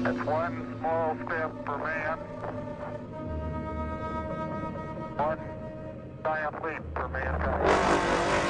That's one small step for man, one giant leap for mankind.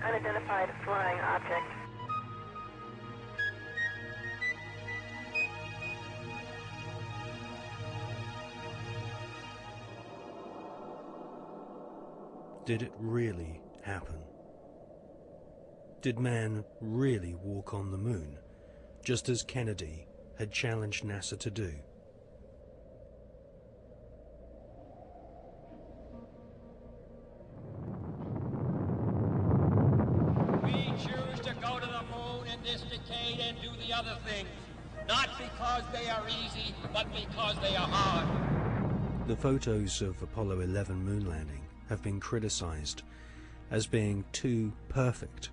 Unidentified flying object. Did it really happen? Did man really walk on the moon, just as Kennedy had challenged NASA to do? Other things, not because they are easy, but because they are hard. The photos of Apollo 11 moon landing have been criticized as being too perfect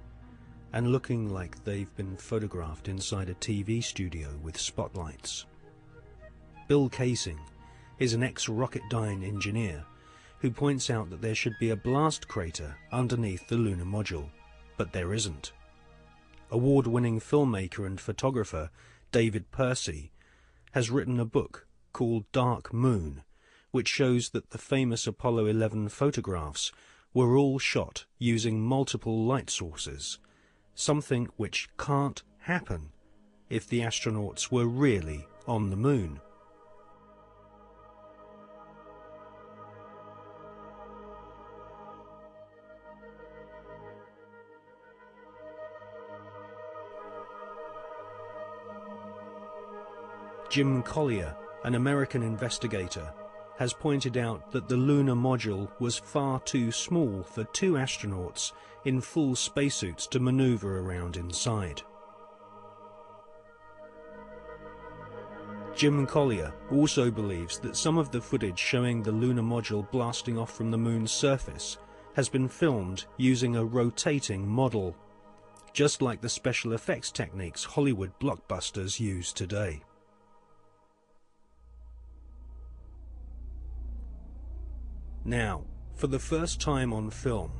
and looking like they've been photographed inside a TV studio with spotlights. Bill Casing is an ex-Rocketdyne engineer who points out that there should be a blast crater underneath the lunar module, but there isn't. Award-winning filmmaker and photographer David Percy has written a book called Dark Moon, which shows that the famous Apollo 11 photographs were all shot using multiple light sources, something which can't happen if the astronauts were really on the moon. Jim Collier, an American investigator, has pointed out that the lunar module was far too small for two astronauts in full spacesuits to maneuver around inside. Jim Collier also believes that some of the footage showing the lunar module blasting off from the moon's surface has been filmed using a rotating model. just like the special effects techniques Hollywood blockbusters use today. Now, for the first time on film,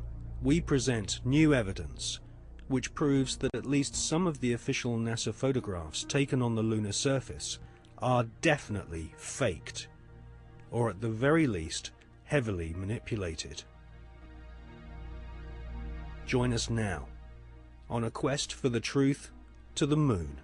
we present new evidence which proves that at least some of the official NASA photographs taken on the lunar surface are definitely faked, or at the very least, heavily manipulated. Join us now on a quest for the truth to the moon.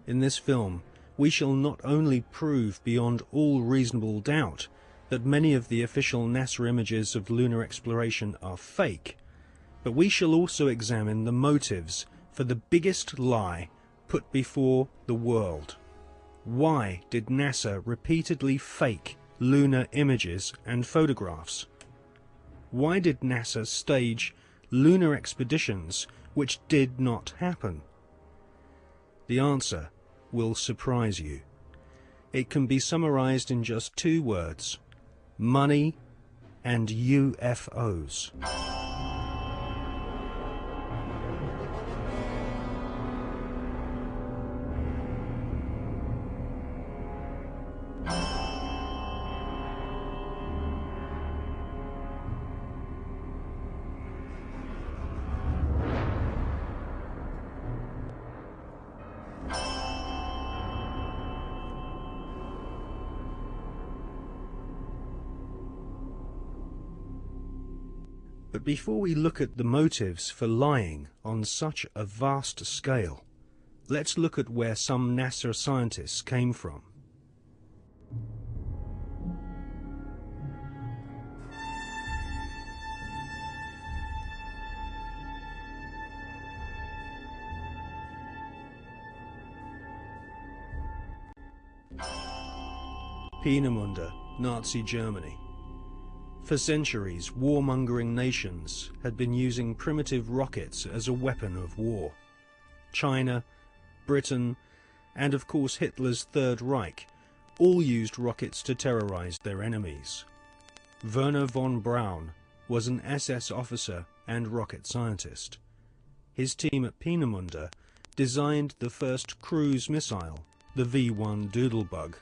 In this film, we shall not only prove beyond all reasonable doubt that many of the official NASA images of lunar exploration are fake, but we shall also examine the motives for the biggest lie put before the world. Why did NASA repeatedly fake lunar images and photographs? Why did NASA stage lunar expeditions which did not happen? The answer will surprise you. It can be summarized in just 2 words: money and UFOs. But before we look at the motives for lying on such a vast scale, let's look at where some NASA scientists came from. Peenemünde, Nazi Germany. For centuries, warmongering nations had been using primitive rockets as a weapon of war. China, Britain, and of course Hitler's Third Reich all used rockets to terrorize their enemies. Werner von Braun was an SS officer and rocket scientist. His team at Peenemünde designed the first cruise missile, the V-1 Doodlebug.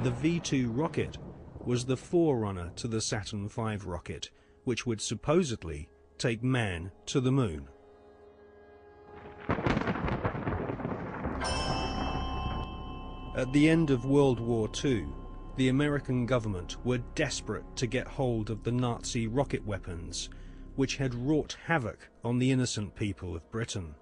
The V-2 rocket was the forerunner to the Saturn V rocket, which would supposedly take man to the moon. At the end of World War II, the American government were desperate to get hold of the Nazi rocket weapons, which had wrought havoc on the innocent people of Britain.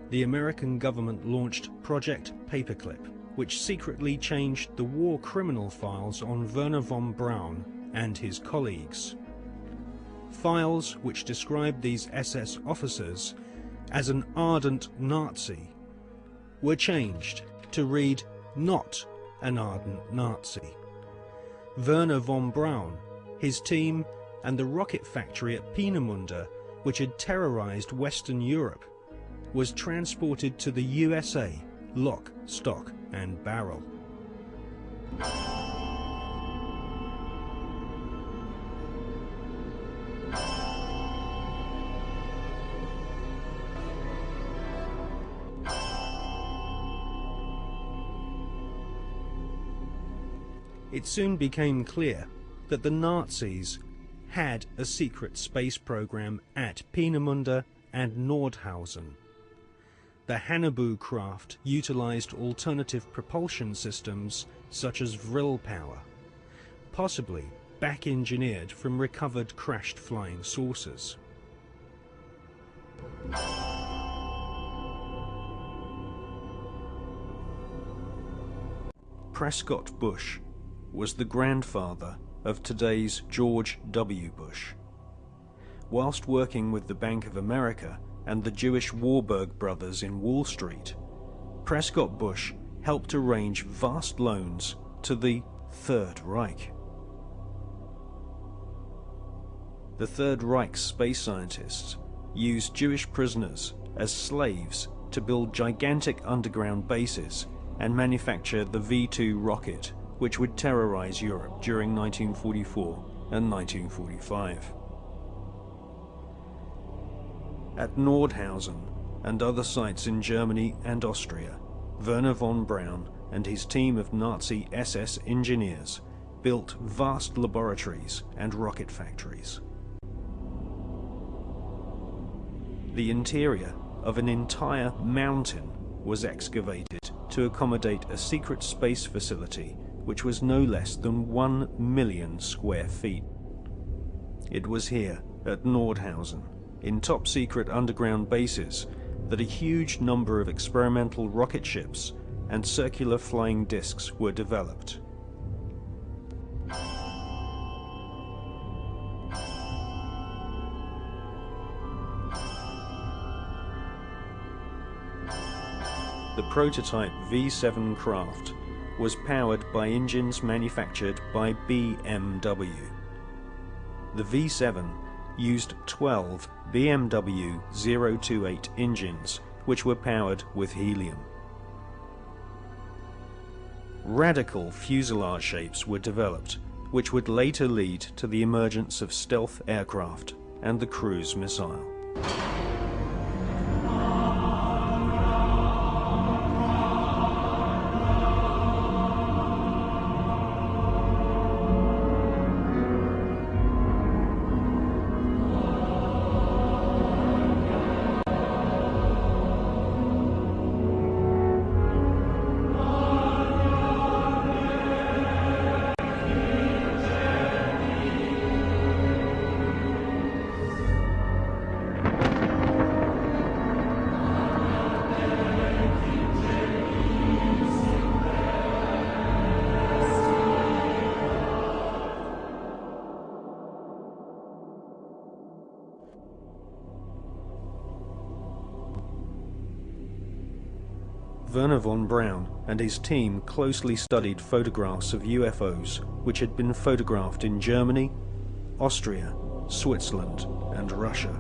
The American government launched Project Paperclip, which secretly changed the war criminal files on Werner von Braun and his colleagues. Files which described these SS officers as an ardent Nazi were changed to read "not an ardent Nazi." Werner von Braun, his team, and the rocket factory at Peenemünde, which had terrorized Western Europe, was transported to the USA, lock, stock, and barrel. It soon became clear that the Nazis had a secret space program at Peenemünde and Nordhausen. The Hannibal craft utilized alternative propulsion systems such as vril power, possibly back-engineered from recovered crashed flying saucers. Prescott Bush was the grandfather of today's George W. Bush. Whilst working with the Bank of America and the Jewish Warburg brothers in Wall Street, Prescott Bush helped arrange vast loans to the Third Reich. The Third Reich's space scientists used Jewish prisoners as slaves to build gigantic underground bases and manufacture the V-2 rocket, which would terrorize Europe during 1944 and 1945. At Nordhausen and other sites in Germany and Austria, Werner von Braun and his team of Nazi SS engineers built vast laboratories and rocket factories. The interior of an entire mountain was excavated to accommodate a secret space facility which was no less than 1 million square feet. It was here, at Nordhausen, in top-secret underground bases, that a huge number of experimental rocket ships and circular flying discs were developed. The prototype V-7 craft was powered by engines manufactured by BMW. The V-7 used 12 BMW 028 engines, which were powered with helium. Radical fuselage shapes were developed, which would later lead to the emergence of stealth aircraft and the cruise missile. Werner von Braun and his team closely studied photographs of UFOs which had been photographed in Germany, Austria, Switzerland, and Russia.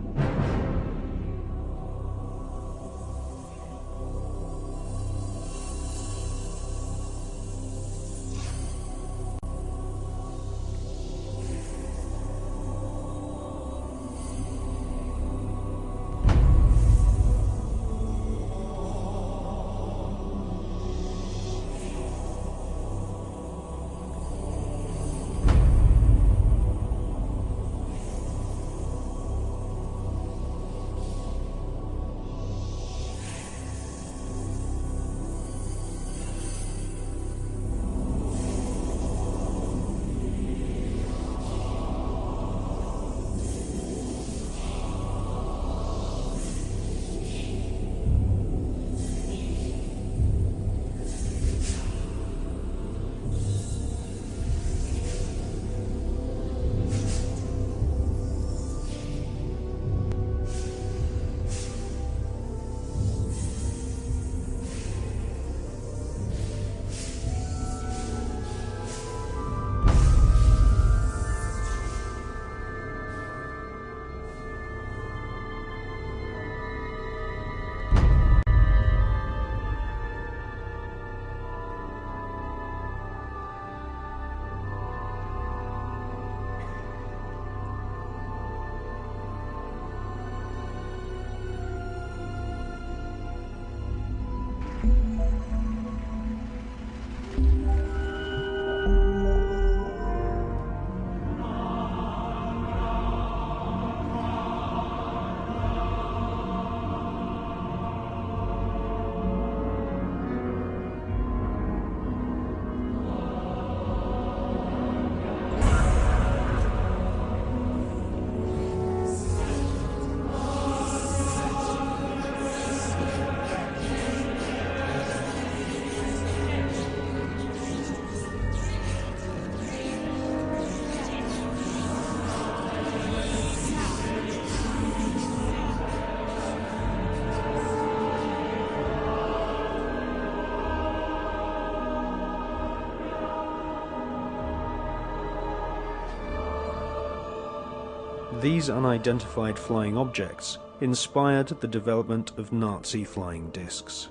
These unidentified flying objects inspired the development of Nazi flying discs.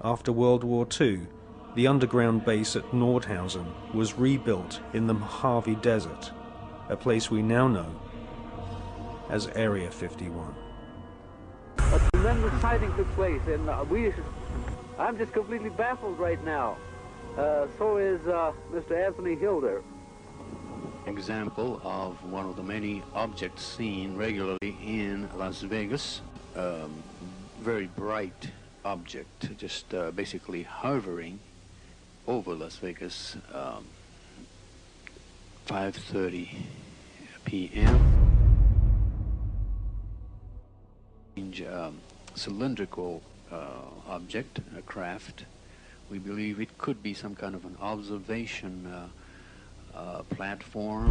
After World War II, the underground base at Nordhausen was rebuilt in the Mojave Desert, a place we now know as Area 51. A tremendous sighting took place, and I'm just completely baffled right now. So is Mr. Anthony Hilder. Example of one of the many objects seen regularly in Las Vegas. Very bright object, just basically hovering over Las Vegas, 5:30 p.m. Cylindrical object, a craft. We believe it could be some kind of an observation platform.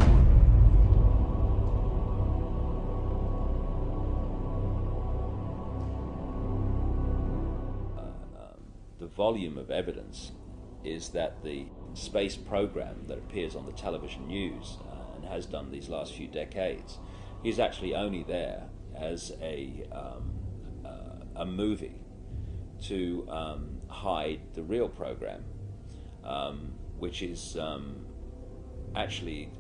The volume of evidence is that the space program that appears on the television news and has done these last few decades is actually only there as a movie to hide the real program, which is actually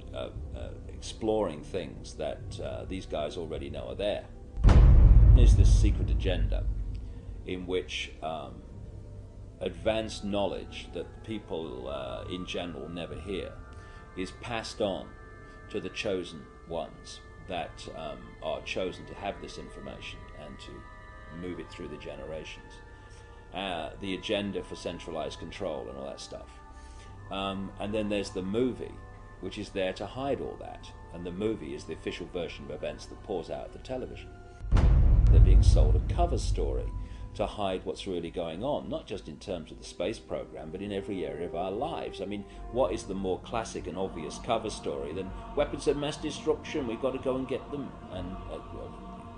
exploring things that these guys already know are there. There's this secret agenda in which advanced knowledge that people in general never hear is passed on to the chosen ones that are chosen to have this information and to move it through the generations. The agenda for centralized control and all that stuff. And then there's the movie, which is there to hide all that. And the movie is the official version of events that pours out of the television. They're being sold a cover story to hide what's really going on, not just in terms of the space program, but in every area of our lives. I mean, what is the more classic and obvious cover story than weapons of mass destruction, we've got to go and get them? And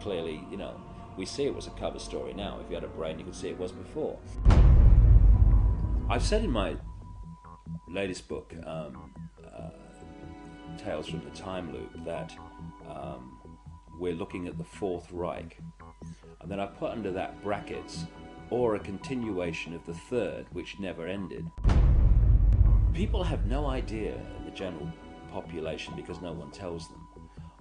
clearly, you know, we see it was a cover story now. If you had a brain, you could see it was before. I've said in my latest book, Tales from the Time Loop, that we're looking at the Fourth Reich. And then I put under that brackets, or a continuation of the third, which never ended. People have no idea, the general population, because no one tells them,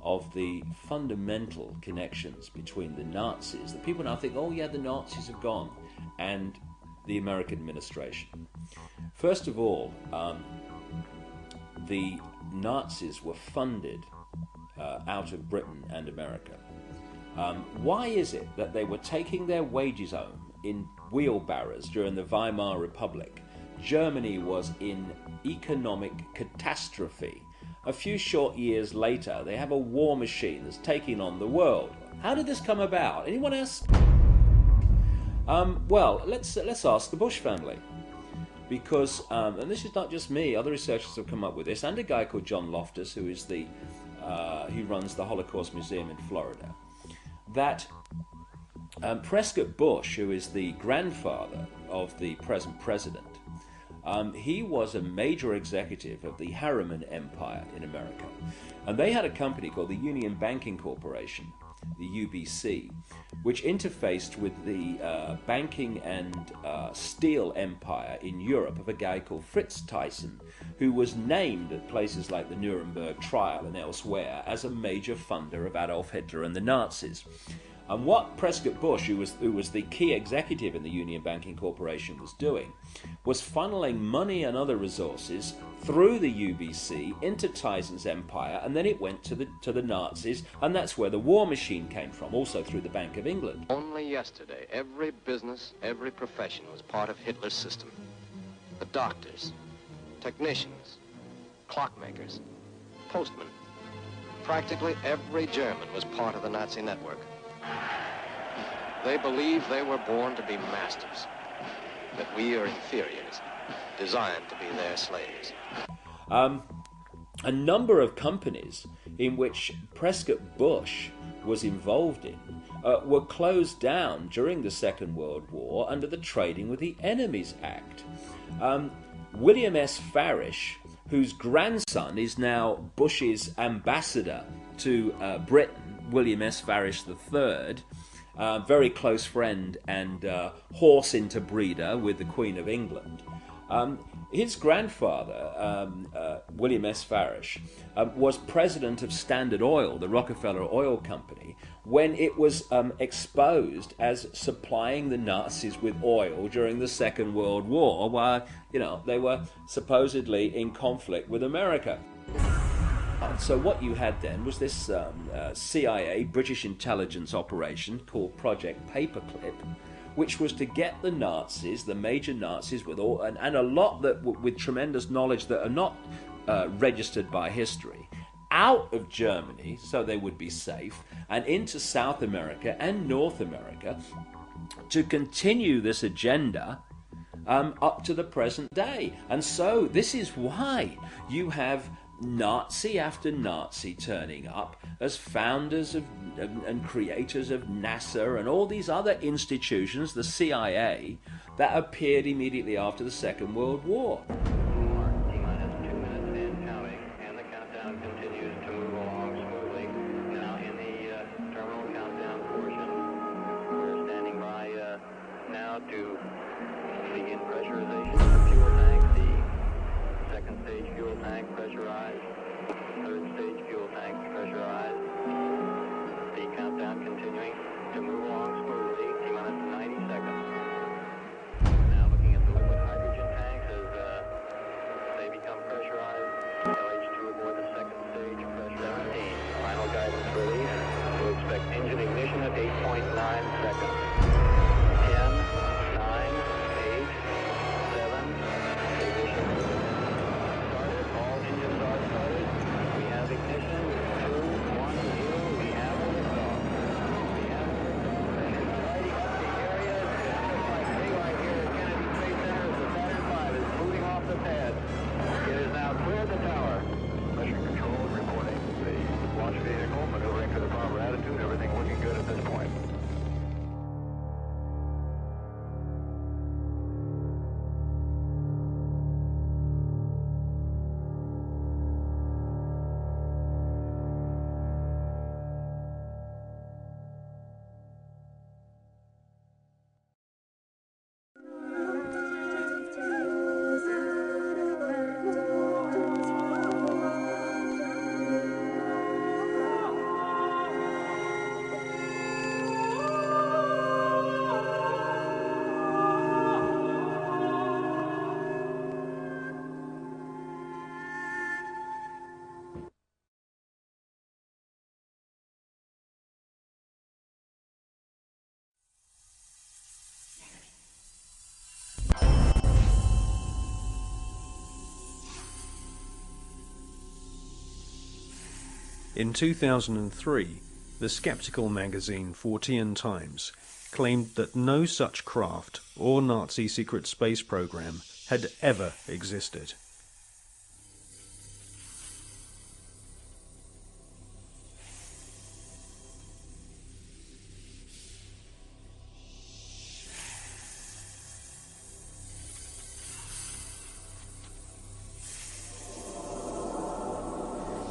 of the fundamental connections between the Nazis. The people now think, oh yeah, the Nazis have gone, and the American administration. First of all, the Nazis were funded out of Britain and America. Why is it that they were taking their wages home in wheelbarrows during the Weimar Republic? Germany was in economic catastrophe. A few short years later, they have a war machine that's taking on the world. How did this come about? Anyone else? Well, let's ask the Bush family. Because, and this is not just me, other researchers have come up with this, and a guy called John Loftus, who is he runs the Holocaust Museum in Florida, that Prescott Bush, who is the grandfather of the present president, he was a major executive of the Harriman Empire in America. And they had a company called the Union Banking Corporation, the UBC, which interfaced with the banking and steel empire in Europe of a guy called Fritz Thyssen, who was named at places like the Nuremberg trial and elsewhere as a major funder of Adolf Hitler and the Nazis. And what Prescott Bush, who was the key executive in the Union Banking Corporation, was doing was funneling money and other resources through the UBC into Thyssen's empire, and then it went to the Nazis, and that's where the war machine came from, also through the Bank of England. Only yesterday, every business, every profession was part of Hitler's system. The doctors, technicians, clockmakers, postmen. Practically every German was part of the Nazi network. They believe they were born to be masters, that we are inferiors, designed to be their slaves. A number of companies in which Prescott Bush was involved in were closed down during the Second World War under the Trading with the Enemies Act. William S. Farish, whose grandson is now Bush's ambassador to Britain, William S. Farish III, very close friend and horse interbreeder with the Queen of England. His grandfather, William S. Farish, was president of Standard Oil, the Rockefeller Oil Company, when it was exposed as supplying the Nazis with oil during the Second World War, while they were supposedly in conflict with America. So what you had then was this CIA, British intelligence operation called Project Paperclip, which was to get the Nazis, the major Nazis, with all and a lot that with tremendous knowledge that are not registered by history, out of Germany so they would be safe, and into South America and North America to continue this agenda up to the present day. And so this is why you have Nazi after Nazi turning up as founders of and creators of NASA and all these other institutions, the CIA, that appeared immediately after the Second World War. T-minus 2 minutes and counting, and the countdown continues to move along smoothly. Now in the terminal countdown portion, we're standing by now to begin pressurization of the fuel tank. The second stage fuel tank pressurized, third stage fuel tank pressurized. The countdown continuing to move along smoothly, T-minus 90 seconds. Now looking at the liquid hydrogen tanks as they become pressurized. LH2 aboard the second stage, pressure 17. Final guidance release. We'll expect engine ignition at 8.9 seconds. 10, 9, 8, 7, ignition. Started, all engines are started. We have ignition, 2, 1, 0. We have a liftoff. We have a liftoff. And it's lighting up the area. It's just like daylight here at Kennedy Space Center as the Saturn V is booting off the pad. It has now cleared the tower. Mission control reporting the launch vehicle maneuvering to the proper attitude. Everything looking good at this point. In 2003, the skeptical magazine Fortean Times claimed that no such craft or Nazi secret space program had ever existed.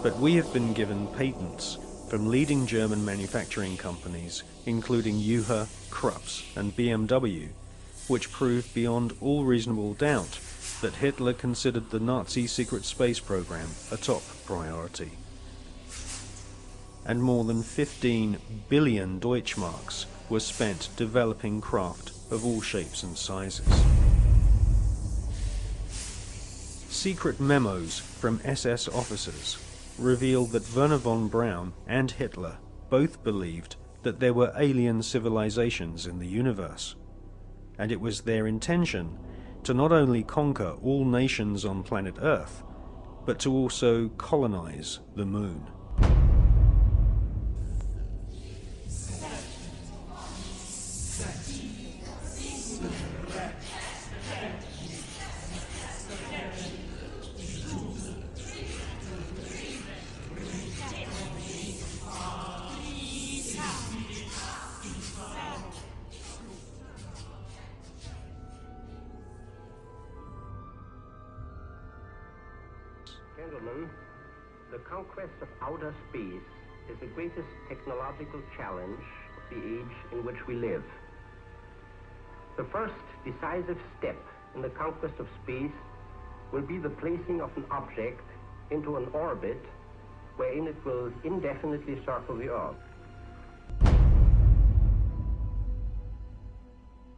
But we have been given patents from leading German manufacturing companies, including UHA, Krups and BMW, which prove beyond all reasonable doubt that Hitler considered the Nazi secret space program a top priority. And more than 15 billion Deutschmarks were spent developing craft of all shapes and sizes. Secret memos from SS officers revealed that Werner von Braun and Hitler both believed that there were alien civilizations in the universe, and it was their intention to not only conquer all nations on planet Earth, but to also colonize the moon. Gentlemen, the conquest of outer space is the greatest technological challenge of the age in which we live. The first decisive step in the conquest of space will be the placing of an object into an orbit wherein it will indefinitely circle the Earth.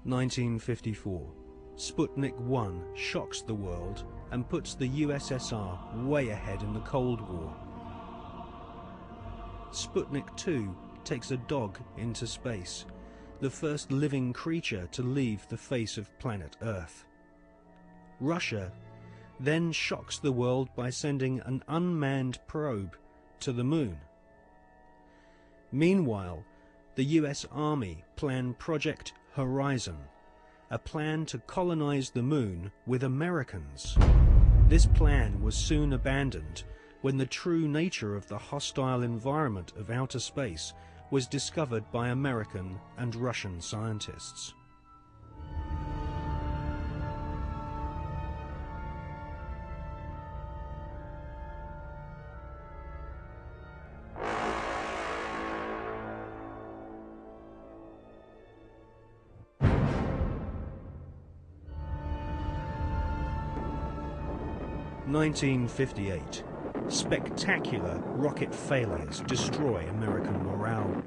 1954. Sputnik 1 shocks the world and puts the USSR way ahead in the Cold War. Sputnik 2 takes a dog into space, the first living creature to leave the face of planet Earth. Russia then shocks the world by sending an unmanned probe to the moon. Meanwhile, the US Army plan Project Horizon, a plan to colonize the moon with Americans. This plan was soon abandoned when the true nature of the hostile environment of outer space was discovered by American and Russian scientists. (1958). Spectacular rocket failures destroy American morale.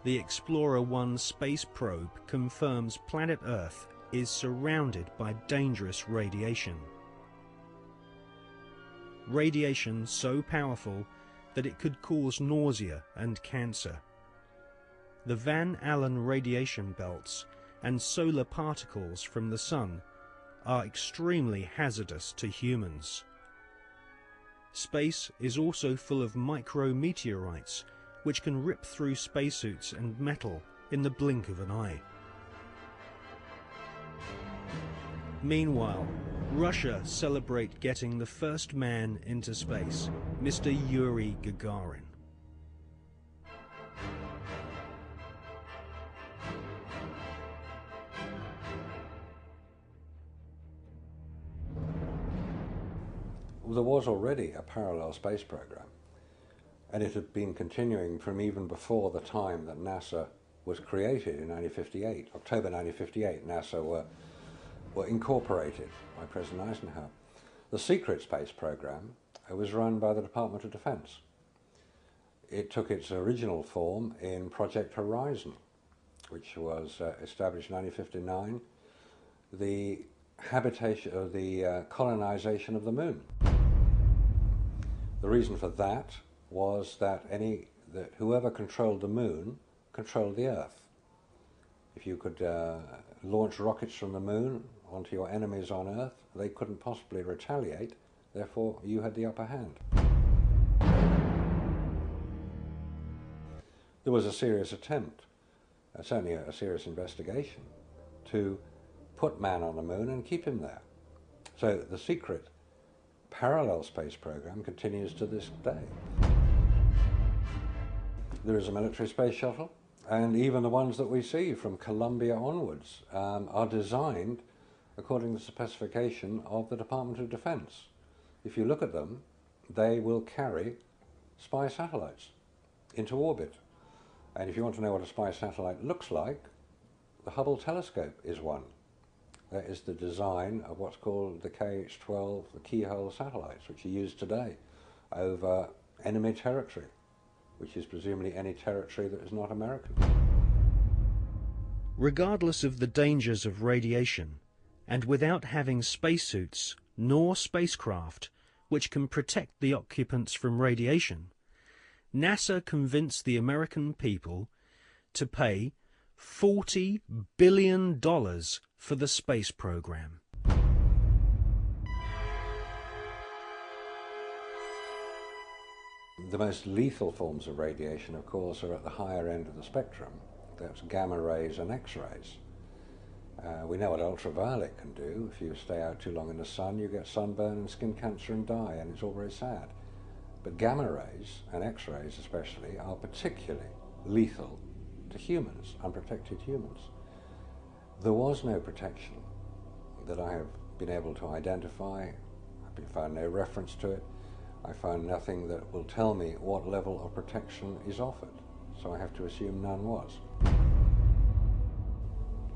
The Explorer 1 space probe confirms planet Earth is surrounded by dangerous radiation. Radiation so powerful that it could cause nausea and cancer. The Van Allen radiation belts and solar particles from the sun are extremely hazardous to humans. Space is also full of micrometeorites which can rip through spacesuits and metal in the blink of an eye. Meanwhile, Russia celebrate getting the first man into space, Mr. Yuri Gagarin. Well, there was already a parallel space program, and it had been continuing from even before the time that NASA was created in 1958. October 1958, NASA were incorporated by President Eisenhower. The secret space program was run by the Department of Defense. It took its original form in Project Horizon, which was established in 1959, the habitation of the colonization of the moon. The reason for that was that whoever controlled the moon controlled the Earth. If you could launch rockets from the moon onto your enemies on Earth, they couldn't possibly retaliate, therefore you had the upper hand. There was a serious attempt, certainly a serious investigation, to put man on the moon and keep him there. So the secret parallel space program continues to this day. There is a military space shuttle, and even the ones that we see from Columbia onwards are designed according to the specification of the Department of Defense. If you look at them, they will carry spy satellites into orbit. And if you want to know what a spy satellite looks like, the Hubble telescope is one. That is the design of what's called the KH-12, the keyhole satellites, which are used today over enemy territory, which is presumably any territory that is not American. Regardless of the dangers of radiation, and without having spacesuits nor spacecraft which can protect the occupants from radiation, NASA convinced the American people to pay $40 billion for the space program. The most lethal forms of radiation, of course, are at the higher end of the spectrum. That's gamma rays and X-rays. We know what ultraviolet can do. If you stay out too long in the sun, you get sunburn and skin cancer and die, and it's all very sad. But gamma rays, and X-rays especially, are particularly lethal to humans, unprotected humans. There was no protection that I have been able to identify. I've found no reference to it. I found nothing that will tell me what level of protection is offered, so I have to assume none was.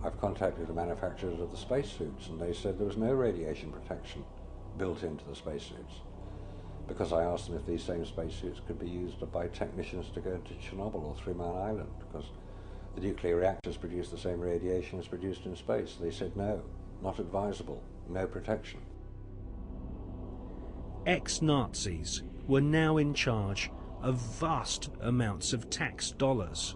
I've contacted the manufacturers of the spacesuits, and they said there was no radiation protection built into the spacesuits, because I asked them if these same spacesuits could be used by technicians to go to Chernobyl or 3 Mile Island, because the nuclear reactors produce the same radiation as produced in space. They said no, not advisable, no protection. Ex-Nazis were now in charge of vast amounts of tax dollars.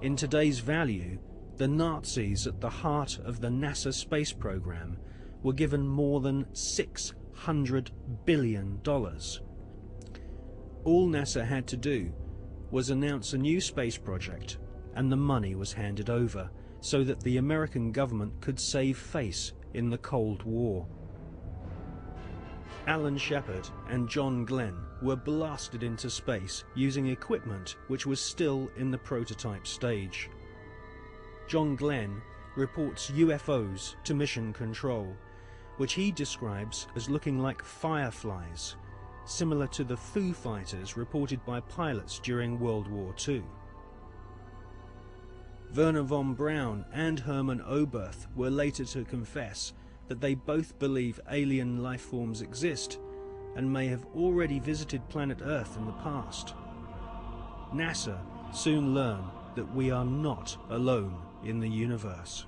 In today's value, the Nazis at the heart of the NASA space program were given more than $600 billion. All NASA had to do was announce a new space project, and the money was handed over so that the American government could save face in the Cold War. Alan Shepard and John Glenn were blasted into space using equipment which was still in the prototype stage. John Glenn reports UFOs to Mission Control, which he describes as looking like fireflies, similar to the Foo Fighters reported by pilots during World War II. Werner von Braun and Hermann Oberth were later to confess that they both believe alien life forms exist and may have already visited planet Earth in the past. NASA soon learned that we are not alone in the universe.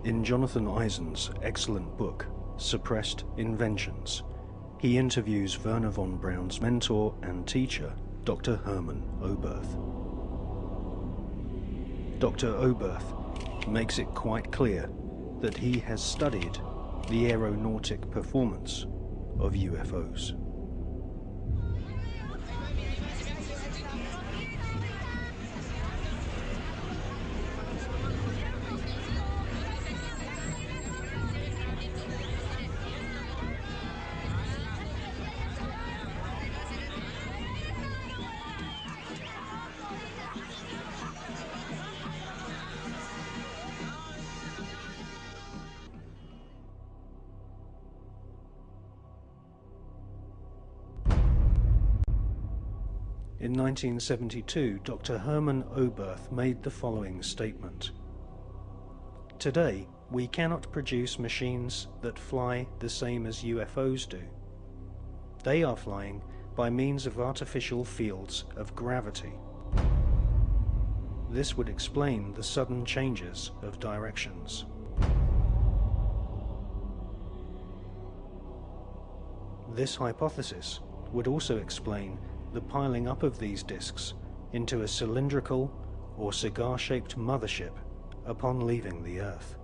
In Jonathan Eisen's excellent book, Suppressed Inventions, he interviews Werner von Braun's mentor and teacher, Dr. Hermann Oberth. Dr. Oberth makes it quite clear that he has studied the aeronautic performance of UFOs. In 1972, Dr. Hermann Oberth made the following statement. Today, we cannot produce machines that fly the same as UFOs do. They are flying by means of artificial fields of gravity. This would explain the sudden changes of directions. This hypothesis would also explain the piling up of these disks into a cylindrical or cigar-shaped mothership upon leaving the Earth,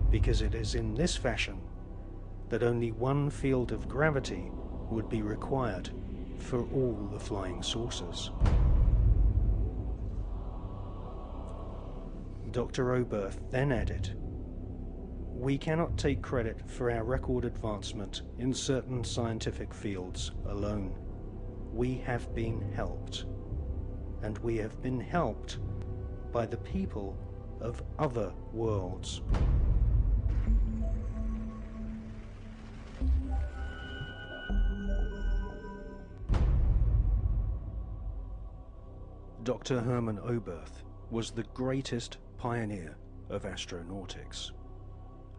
because it is in this fashion that only one field of gravity would be required for all the flying saucers. Dr. Oberth then added, "We cannot take credit for our record advancement in certain scientific fields alone. We have been helped, and we have been helped by the people of other worlds." Dr. Hermann Oberth was the greatest pioneer of astronautics.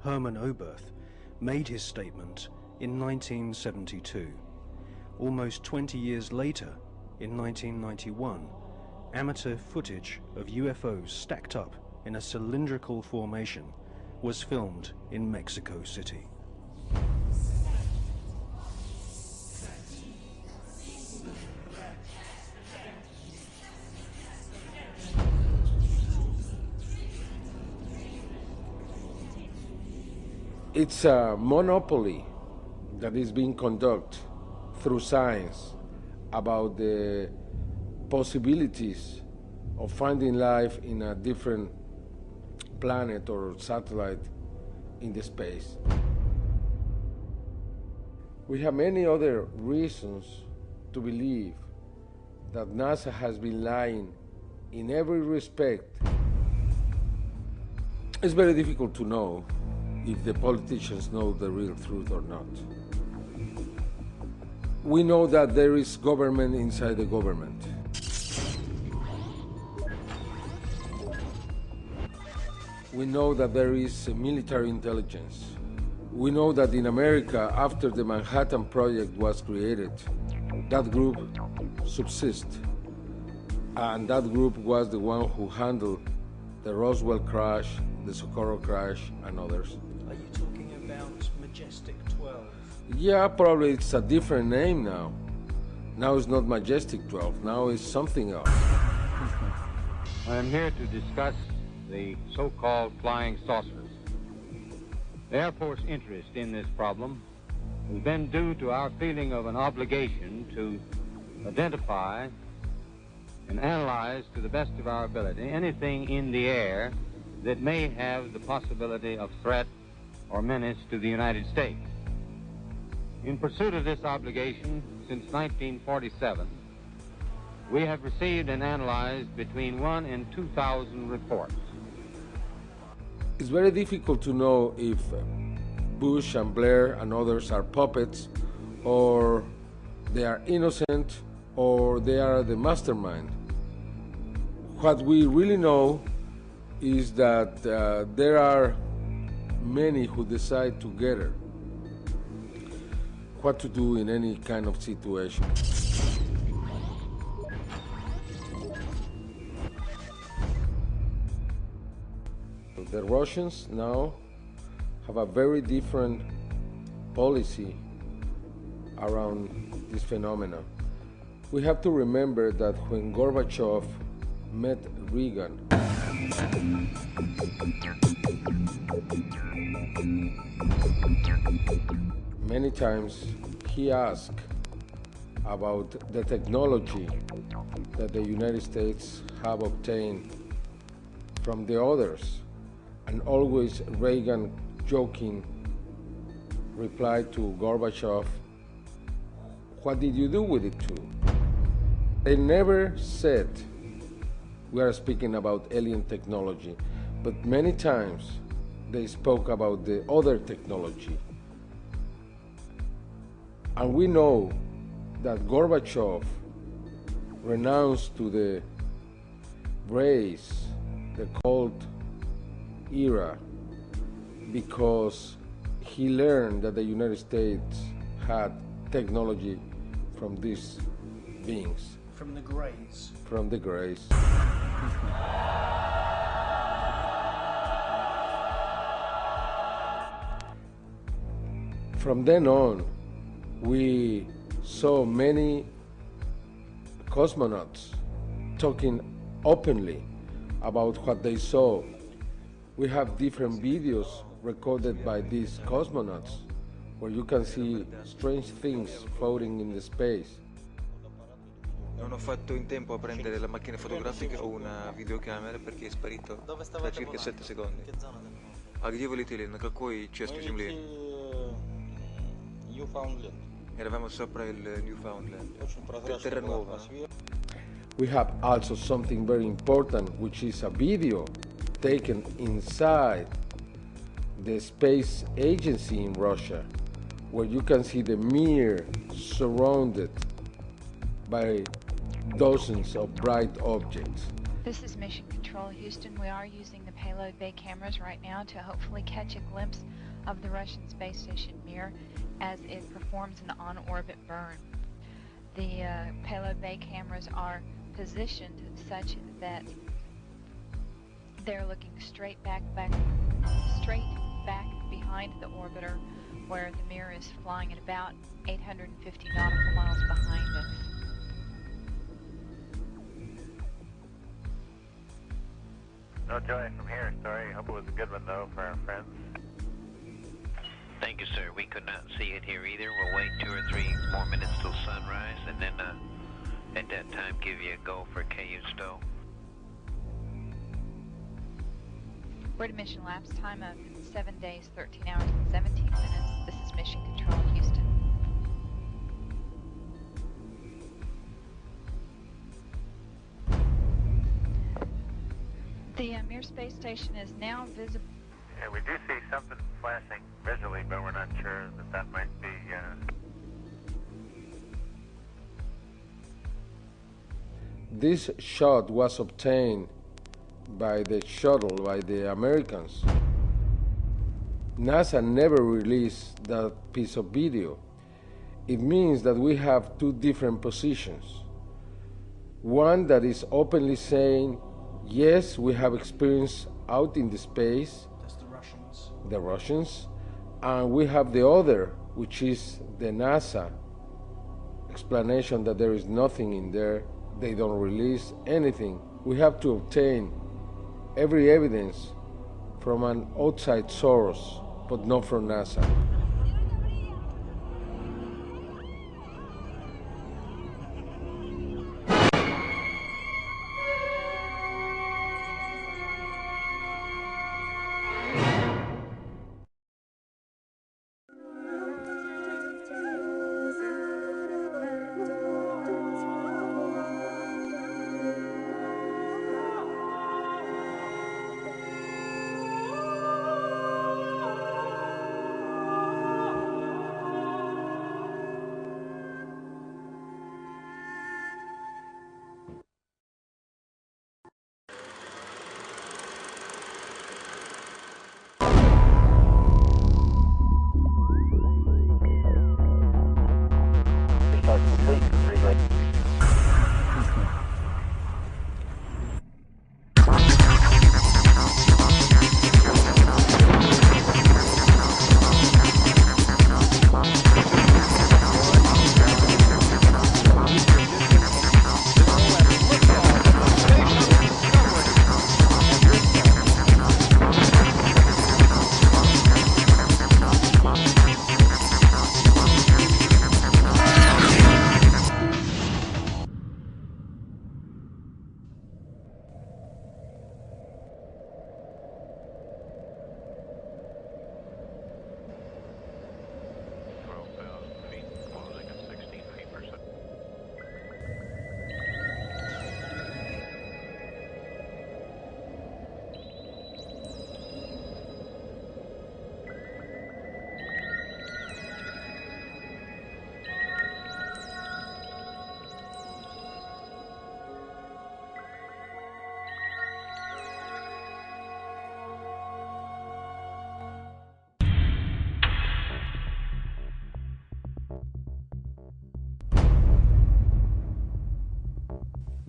Hermann Oberth made his statement in 1972. Almost 20 years later, in 1991, amateur footage of UFOs stacked up in a cylindrical formation was filmed in Mexico City. It's a monopoly that is being conducted through science about the possibilities of finding life in a different planet or satellite in the space. We have many other reasons to believe that NASA has been lying in every respect. It's very difficult to know if the politicians know the real truth or not. We know that there is government inside the government. We know that there is military intelligence. We know that in America, after the Manhattan Project was created, that group subsists. And that group was the one who handled the Roswell crash, the Socorro crash, and others. Are you talking about Majestic 12? Yeah, probably it's a different name now. Now it's not Majestic 12, now it's something else. I'm here to discuss the so-called flying saucers. The Air Force interest in this problem has been due to our feeling of an obligation to identify and analyze to the best of our ability anything in the air that may have the possibility of threat or menace to the United States. In pursuit of this obligation, since 1947, we have received and analyzed between 1,000 and 2,000 reports. It's very difficult to know if Bush and Blair and others are puppets, or they are innocent, or they are the mastermind. What we really know is that there are many who decide together what to do in any kind of situation. The Russians now have a very different policy around this phenomenon. We have to remember that when Gorbachev met Reagan, many times he asked about the technology that the United States have obtained from the others, and always Reagan, joking, replied to Gorbachev, "What did you do with it too?" They never said we are speaking about alien technology, but many times they spoke about the other technology. And we know that Gorbachev renounced to the race, the Cold era, because he learned that the United States had technology from these beings. From the Greys. From the Greys. From then on, we saw many cosmonauts talking openly about what they saw. We have different videos recorded by these cosmonauts where you can see strange things floating in the space. Non ho fatto in tempo a prendere la macchina fotografica o una videocamera perché è sparito da circa 7 secondi. А где вы летели? На какой части Земли? Newfoundland. Eravamo sopra il Newfoundland. Terra nuova. We have also something very important, which is a video taken inside the space agency in Russia, where you can see the Mir surrounded by dozens of bright objects. This is Mission Control Houston. We are using the payload bay cameras right now to hopefully catch a glimpse of the Russian space station Mir as it performs an on-orbit burn. The payload bay cameras are positioned such that they're looking straight back behind the orbiter, where the Mir is flying at about 850 nautical miles behind us. No joy from here, sorry. Hope it was a good one, though, for our friends. Thank you, sir. We could not see it here either. We'll wait 2 or 3 more minutes till sunrise, and then at that time give you a go for KU stow. We're at a mission lapse time of 7 days, 13 hours, and 17 minutes. This is Mission Control Houston. The Mir space station is now visible. Yeah, we do see something flashing visually, but we're not sure that might be... This shot was obtained by the shuttle, by the Americans. NASA never released that piece of video. It means that we have two different positions. One that is openly saying, yes, we have experience out in the space. That's the Russians. The Russians. And we have the other, which is the NASA explanation that there is nothing in there. They don't release anything. We have to obtain every evidence from an outside source, but not from NASA.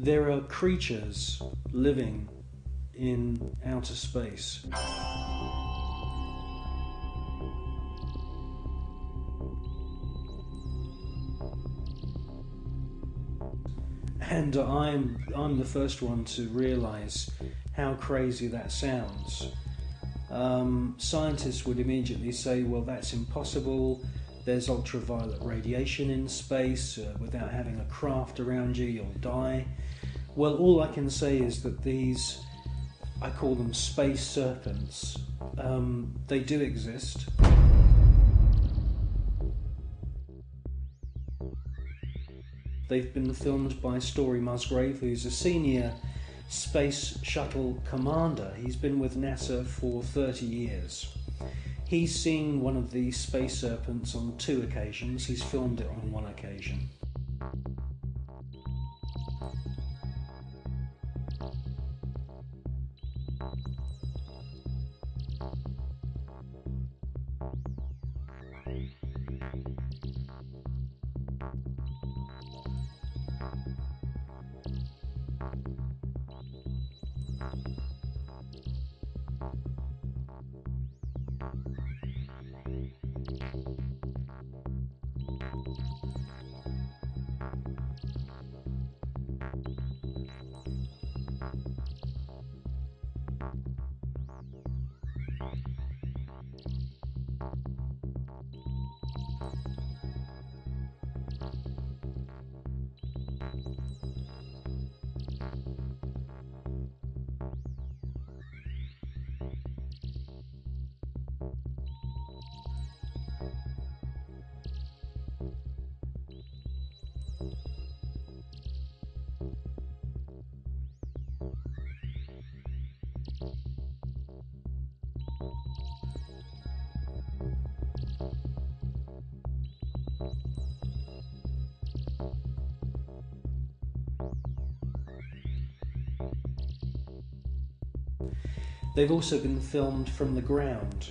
there are creatures living in outer space. And I'm the first one to realise how crazy that sounds. Scientists would immediately say, well, that's impossible. There's ultraviolet radiation in space. Without having a craft around you, you'll die. Well, all I can say is that these, I call them space serpents, they do exist. They've been filmed by Story Musgrave, who's a senior space shuttle commander. He's been with NASA for 30 years. He's seen one of these space serpents on 2 occasions. He's filmed it on 1 occasion. They've also been filmed from the ground,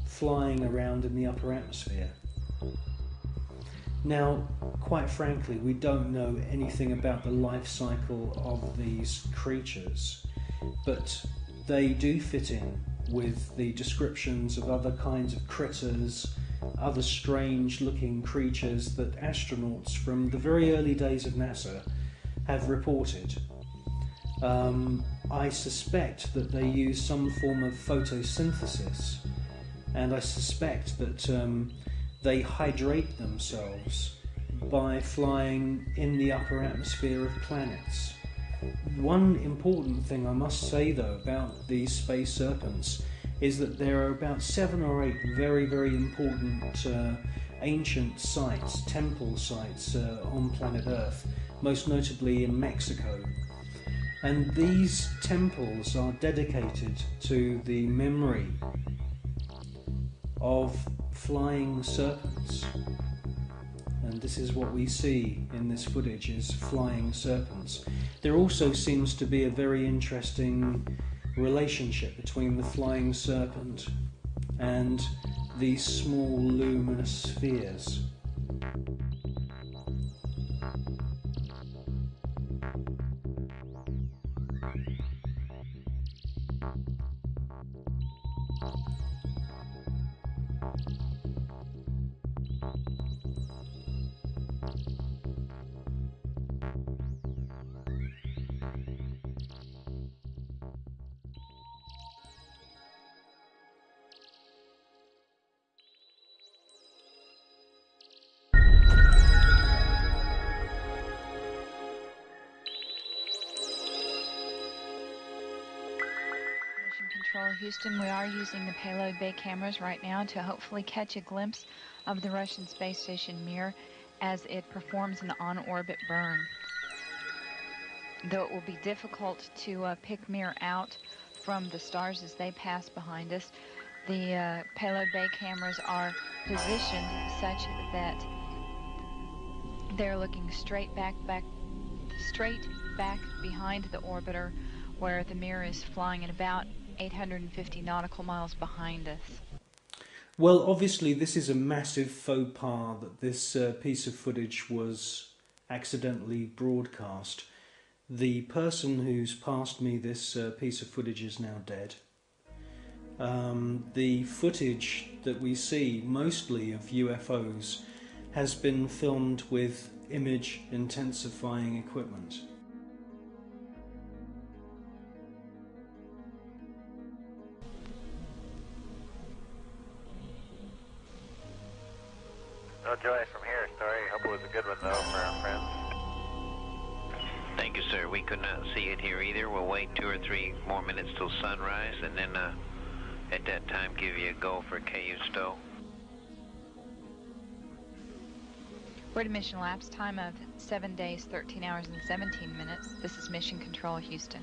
flying around in the upper atmosphere. Now, quite frankly, we don't know anything about the life cycle of these creatures, but they do fit in with the descriptions of other kinds of critters, other strange looking creatures that astronauts from the very early days of NASA have reported. I suspect that they use some form of photosynthesis, and I suspect that they hydrate themselves by flying in the upper atmosphere of planets. One important thing I must say though about these space serpents is that there are about 7 or 8 very, very important ancient sites, temple sites on planet Earth, most notably in Mexico. And these temples are dedicated to the memory of flying serpents. And this is what we see in this footage, is flying serpents. There also seems to be a very interesting relationship between the flying serpent and these small luminous spheres. Houston, we are using the payload bay cameras right now to hopefully catch a glimpse of the Russian space station Mir as it performs an on-orbit burn. Though it will be difficult to pick Mir out from the stars as they pass behind us, the payload bay cameras are positioned such that they're looking straight back behind the orbiter, where the Mir is flying at about 850 nautical miles behind us. Well, obviously this is a massive faux pas that this piece of footage was accidentally broadcast. The person who's passed me this piece of footage is now dead. The footage that we see, mostly of UFOs, has been filmed with image intensifying equipment. No joy from here. Sorry. Hope it was a good one, though, for our friends. Thank you, sir. We could not see it here either. We'll wait 2 or 3 more minutes till sunrise, and then at that time give you a go for KU stow. We're at a mission lapse time of 7 days, 13 hours, and 17 minutes. This is Mission Control, Houston.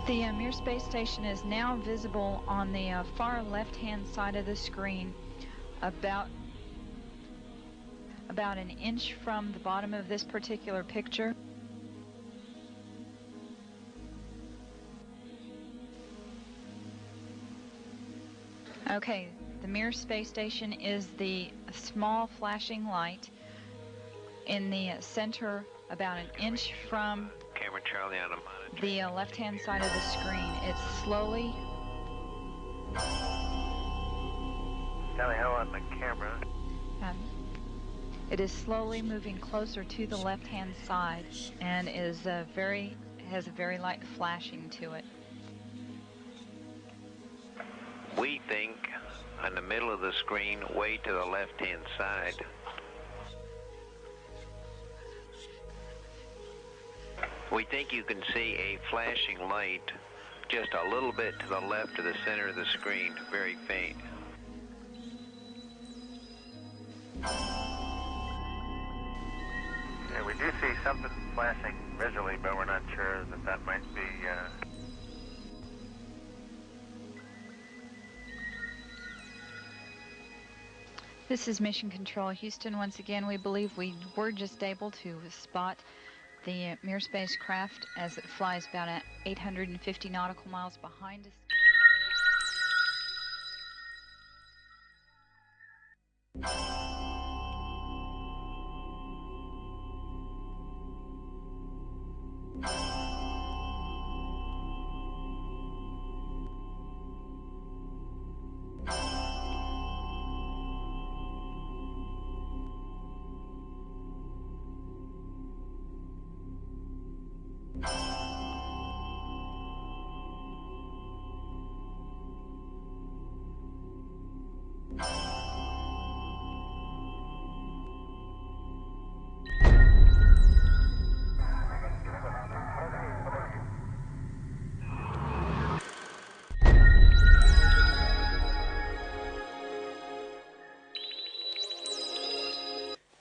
The Mir space station is now visible on the far left-hand side of the screen, about an inch from the bottom of this particular picture. Okay, the Mir space station is the small flashing light in the center, about an inch from Camera Charlie on a monitor. the left-hand side of the screen. It's slowly... Tally ho on the camera. It is slowly moving closer to the left-hand side and is has a very light flashing to it. We think on the middle of the screen, way to the left-hand side. We think you can see a flashing light just a little bit to the left of the center of the screen, very faint. Yeah, we do see something flashing visually, but we're not sure that might be... This is Mission Control, Houston. Once again, we believe we were just able to spot the Mir spacecraft as it flies about 850 nautical miles behind us.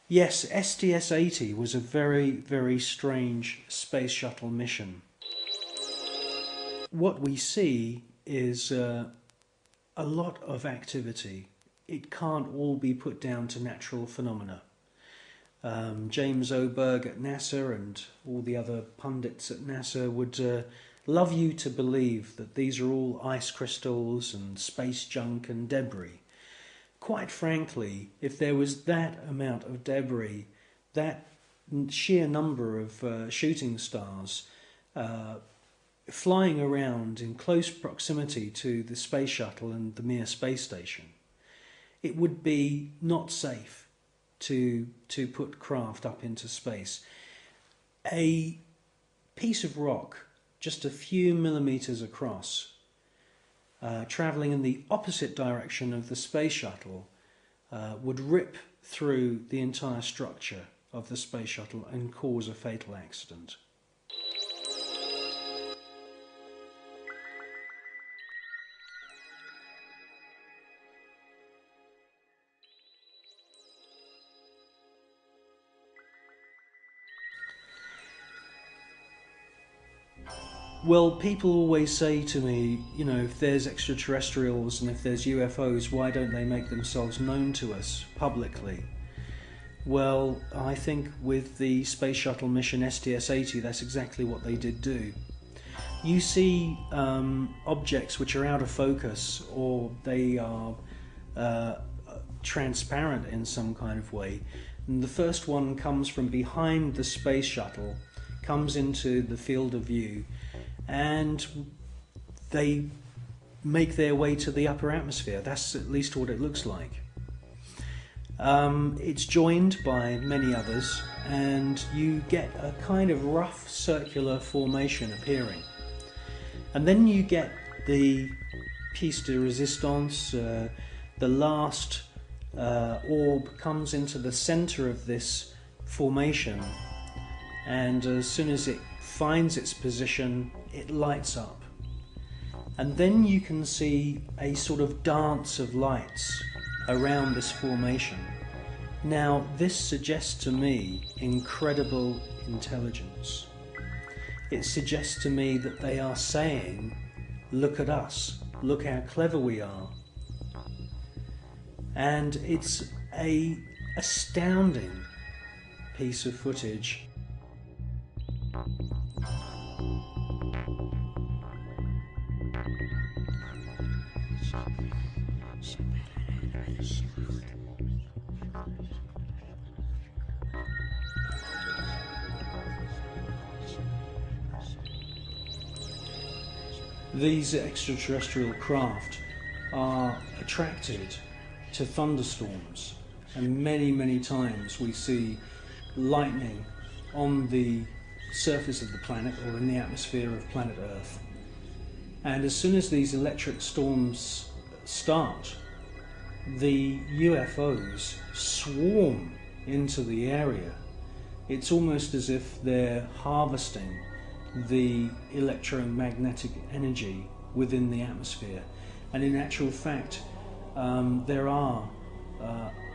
Yes, STS-80 was a very, very strange space shuttle mission. What we see is a lot of activity. It can't all be put down to natural phenomena. James Oberg at NASA and all the other pundits at NASA would love you to believe that these are all ice crystals and space junk and debris. Quite frankly, if there was that amount of debris, that sheer number of shooting stars flying around in close proximity to the space shuttle and the Mir space station, it would be not safe to put craft up into space. A piece of rock just a few millimeters across, travelling in the opposite direction of the space shuttle, would rip through the entire structure of the space shuttle and cause a fatal accident. Well, people always say to me, you know, if there's extraterrestrials and if there's UFOs, why don't they make themselves known to us publicly? Well, I think with the space shuttle mission STS-80, that's exactly what they did do. You see objects which are out of focus, or they are transparent in some kind of way. And the first one comes from behind the space shuttle, comes into the field of view, and they make their way to the upper atmosphere. That's at least what it looks like. It's joined by many others, and you get a kind of rough circular formation appearing. And then you get the piece de resistance. The last orb comes into the center of this formation, and as soon as it finds its position, it lights up. And then you can see a sort of dance of lights around this formation. Now, this suggests to me incredible intelligence. It suggests to me that they are saying, look at us, look how clever we are. And it's an astounding piece of footage. These extraterrestrial craft are attracted to thunderstorms, and many times we see lightning on the surface of the planet or in the atmosphere of planet Earth. And as soon as these electric storms start, the UFOs swarm into the area. It's almost as if they're harvesting the electromagnetic energy within the atmosphere. And in actual fact, there are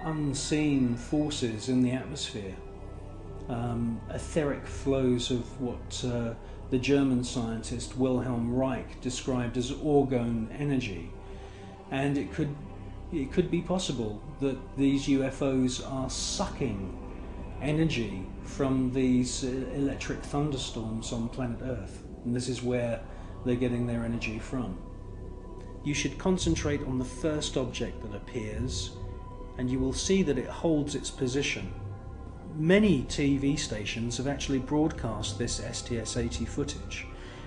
unseen forces in the atmosphere, etheric flows of what the German scientist Wilhelm Reich described as orgone energy. And it could be possible that these UFOs are sucking energy from these electric thunderstorms on planet Earth, and this is where they're getting their energy from. You should concentrate on the first object that appears, and you will see that it holds its position. Many TV stations have actually broadcast this STS-80 footage,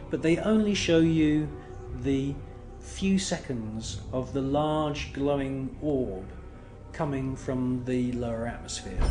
but they only show you the few seconds of the large glowing orb coming from the lower atmosphere.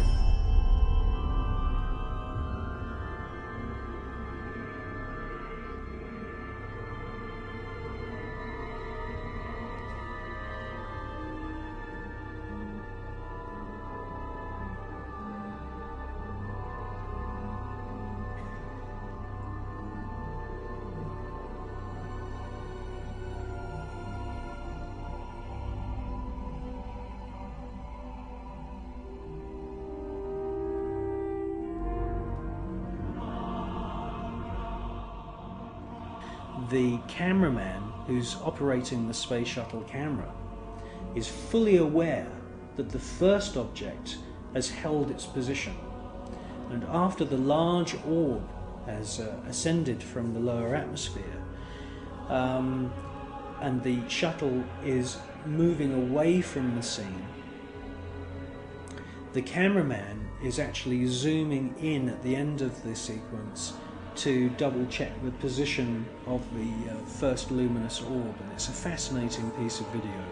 The cameraman who's operating the space shuttle camera is fully aware that the first object has held its position, and after the large orb has ascended from the lower atmosphere and the shuttle is moving away from the scene, the cameraman is actually zooming in at the end of the sequence to double check the position of the first luminous orb, and it's a fascinating piece of video.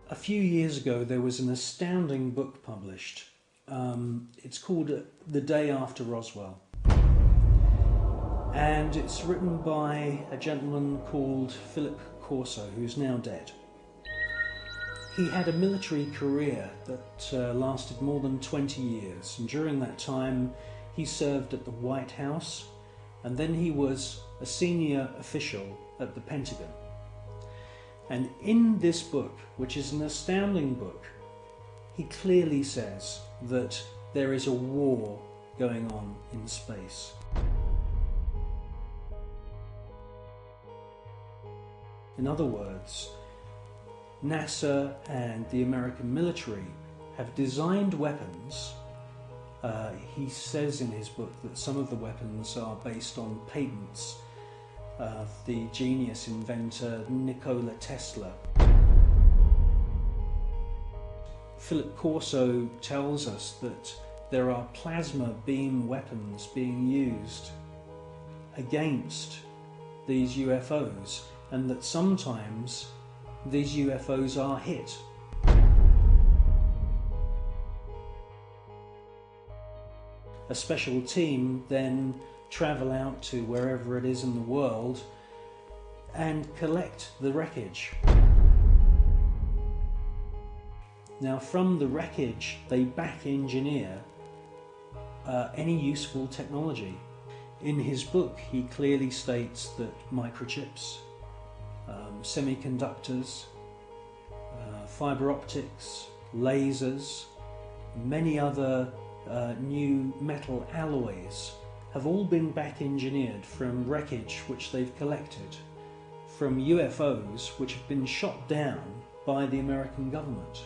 A few years ago there was an astounding book published. It's called The Day After Roswell, and it's written by a gentleman called Philip Corso, who's now dead. He had a military career that lasted more than 20 years, and during that time he served at the White House, and then he was a senior official at the Pentagon. And in this book, which is an astounding book, he clearly says that there is a war going on in space. In other words, NASA and the American military have designed weapons. He says in his book that some of the weapons are based on patents of the genius inventor Nikola Tesla. Philip Corso tells us that there are plasma beam weapons being used against these UFOs, and that sometimes these UFOs are hit. A special team then travel out to wherever it is in the world and collect the wreckage. Now, from the wreckage, they back engineer any useful technology. In his book, he clearly states that microchips, semiconductors, fiber optics, lasers, many other new metal alloys have all been back engineered from wreckage which they've collected from UFOs which have been shot down by the American government.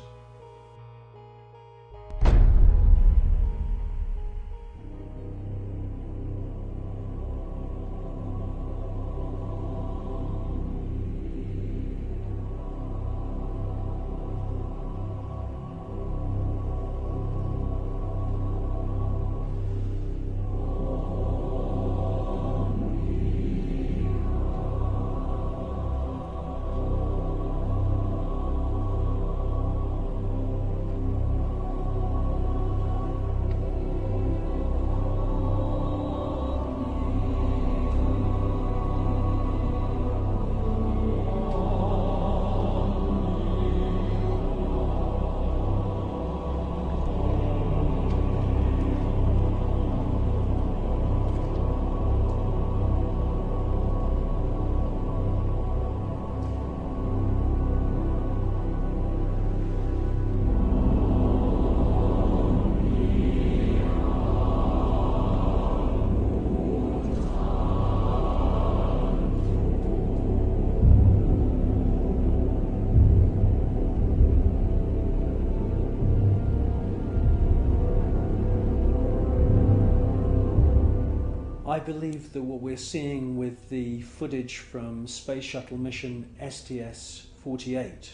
I believe that what we're seeing with the footage from Space Shuttle mission STS-48,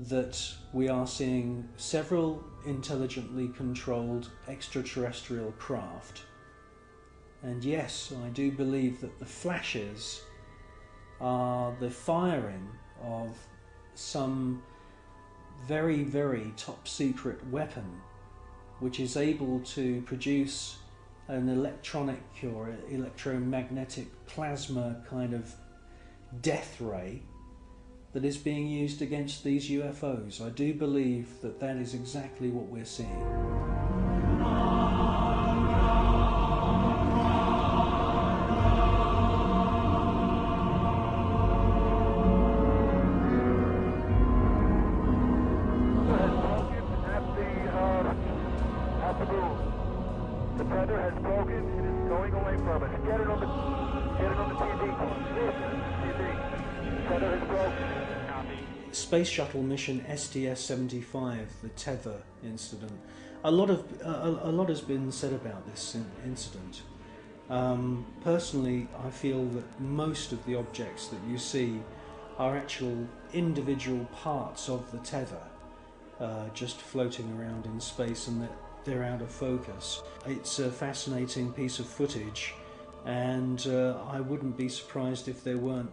that we are seeing several intelligently controlled extraterrestrial craft. And yes, I do believe that the flashes are the firing of some very, very top secret weapon which is able to produce an electronic or electromagnetic plasma kind of death ray that is being used against these UFOs. I do believe that that is exactly what we're seeing. The tether has broken. It is going away from us. Get it on the TV. TV. Tether has broken. Copy. Space Shuttle mission STS-75, the tether incident. A lot has been said about this incident. Personally, I feel that most of the objects that you see are actual individual parts of the tether, just floating around in space, and that they're out of focus. It's a fascinating piece of footage, and I wouldn't be surprised if there weren't,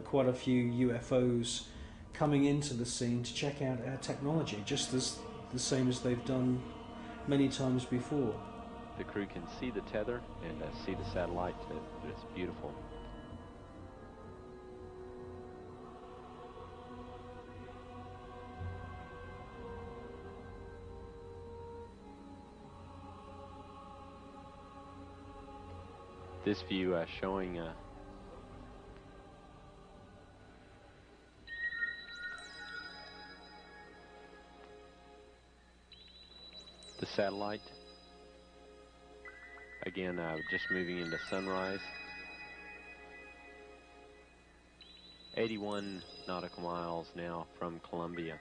quite a few UFOs coming into the scene to check out our technology, just the same as they've done many times before. The crew can see the tether and see the satellite. It's beautiful. This view showing the satellite. Again, just moving into sunrise. 81 nautical miles now from Columbia.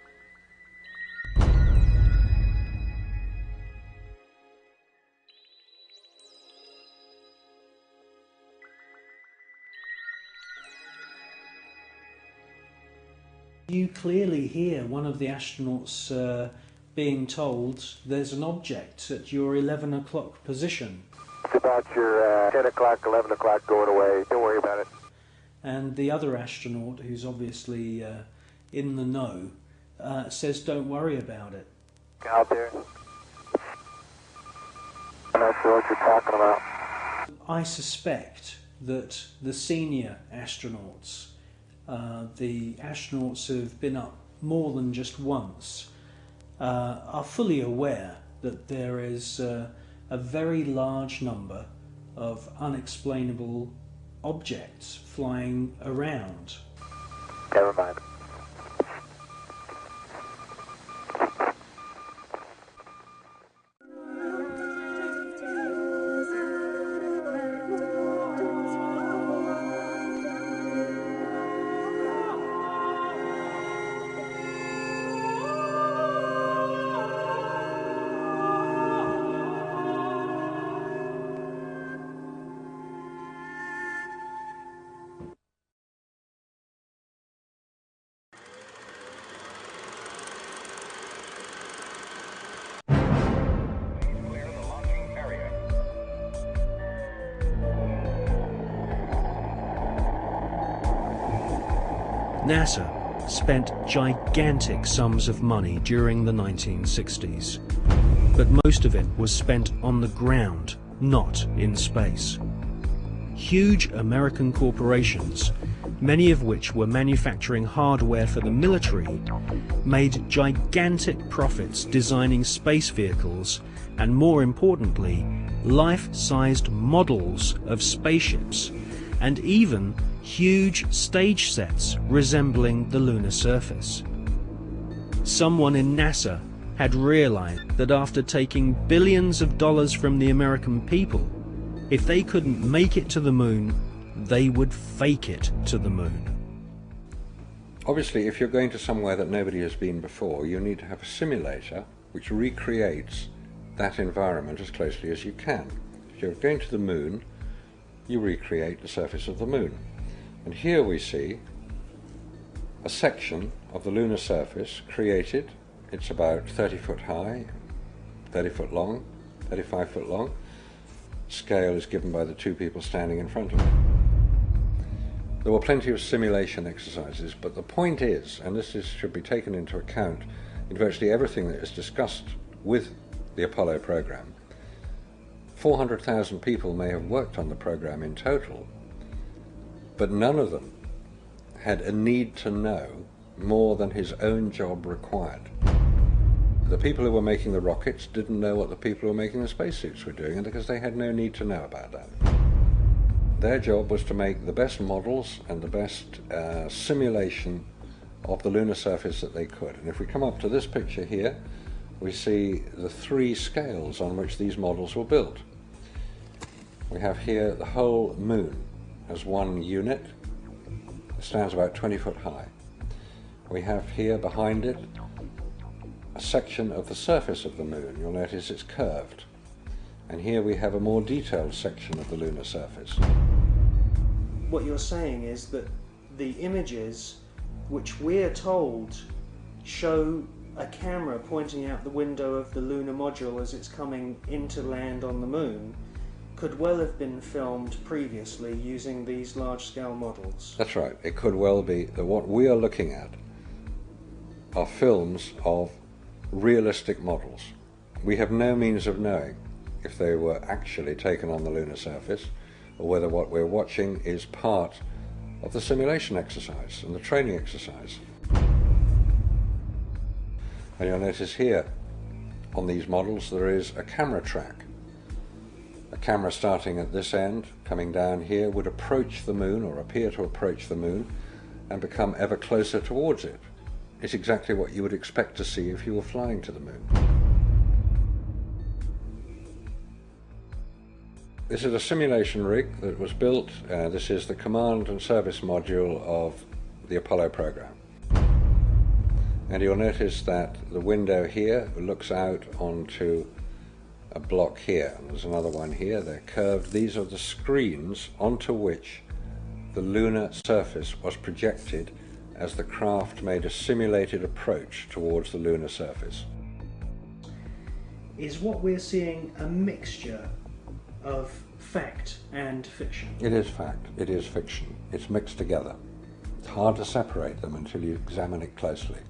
You clearly hear one of the astronauts being told there's an object at your 11 o'clock position. It's about your 10 o'clock, 11 o'clock going away. Don't worry about it. And the other astronaut, who's obviously in the know, says don't worry about it. Out there. I'm not sure what you're talking about. I suspect that the senior astronauts, the astronauts who've been up more than just once, are fully aware that there is a very large number of unexplainable objects flying around. Never mind. NASA spent gigantic sums of money during the 1960s, but most of it was spent on the ground, not in space. Huge American corporations, many of which were manufacturing hardware for the military, made gigantic profits designing space vehicles and, more importantly, life-sized models of spaceships, and even huge stage sets resembling the lunar surface. Someone in NASA had realized that after taking billions of dollars from the American people, if they couldn't make it to the moon, they would fake it to the moon. Obviously, if you're going to somewhere that nobody has been before, you need to have a simulator which recreates that environment as closely as you can. If you're going to the moon, you recreate the surface of the moon. And here we see a section of the lunar surface created. It's about 30 foot high, 30 foot long, 35 foot long. Scale is given by the two people standing in front of it. There were plenty of simulation exercises, but the point is, and this should be taken into account in virtually everything that is discussed with the Apollo program, 400,000 people may have worked on the program in total, but none of them had a need to know more than his own job required. The people who were making the rockets didn't know what the people who were making the spacesuits were doing, because they had no need to know about that. Their job was to make the best models and the best simulation of the lunar surface that they could. And if we come up to this picture here, we see the three scales on which these models were built. We have here the whole moon as one unit. It stands about 20 foot high. We have here behind it a section of the surface of the moon. You'll notice it's curved. And here we have a more detailed section of the lunar surface. What you're saying is that the images which we're told show a camera pointing out the window of the lunar module as it's coming into land on the moon could well have been filmed previously using these large-scale models. That's right. It could well be that what we are looking at are films of realistic models. We have no means of knowing if they were actually taken on the lunar surface, or whether what we're watching is part of the simulation exercise and the training exercise. And you'll notice here on these models there is a camera track. A camera starting at this end, coming down here, would approach the moon, or appear to approach the moon, and become ever closer towards it. It's exactly what you would expect to see if you were flying to the moon. This is a simulation rig that was built. This is the command and service module of the Apollo program. And you'll notice that the window here looks out onto a block here. There's another one here. They're curved. These are the screens onto which the lunar surface was projected as the craft made a simulated approach towards the lunar surface. Is what we're seeing a mixture of fact and fiction? It is fact. It is fiction. It's mixed together. It's hard to separate them until you examine it closely.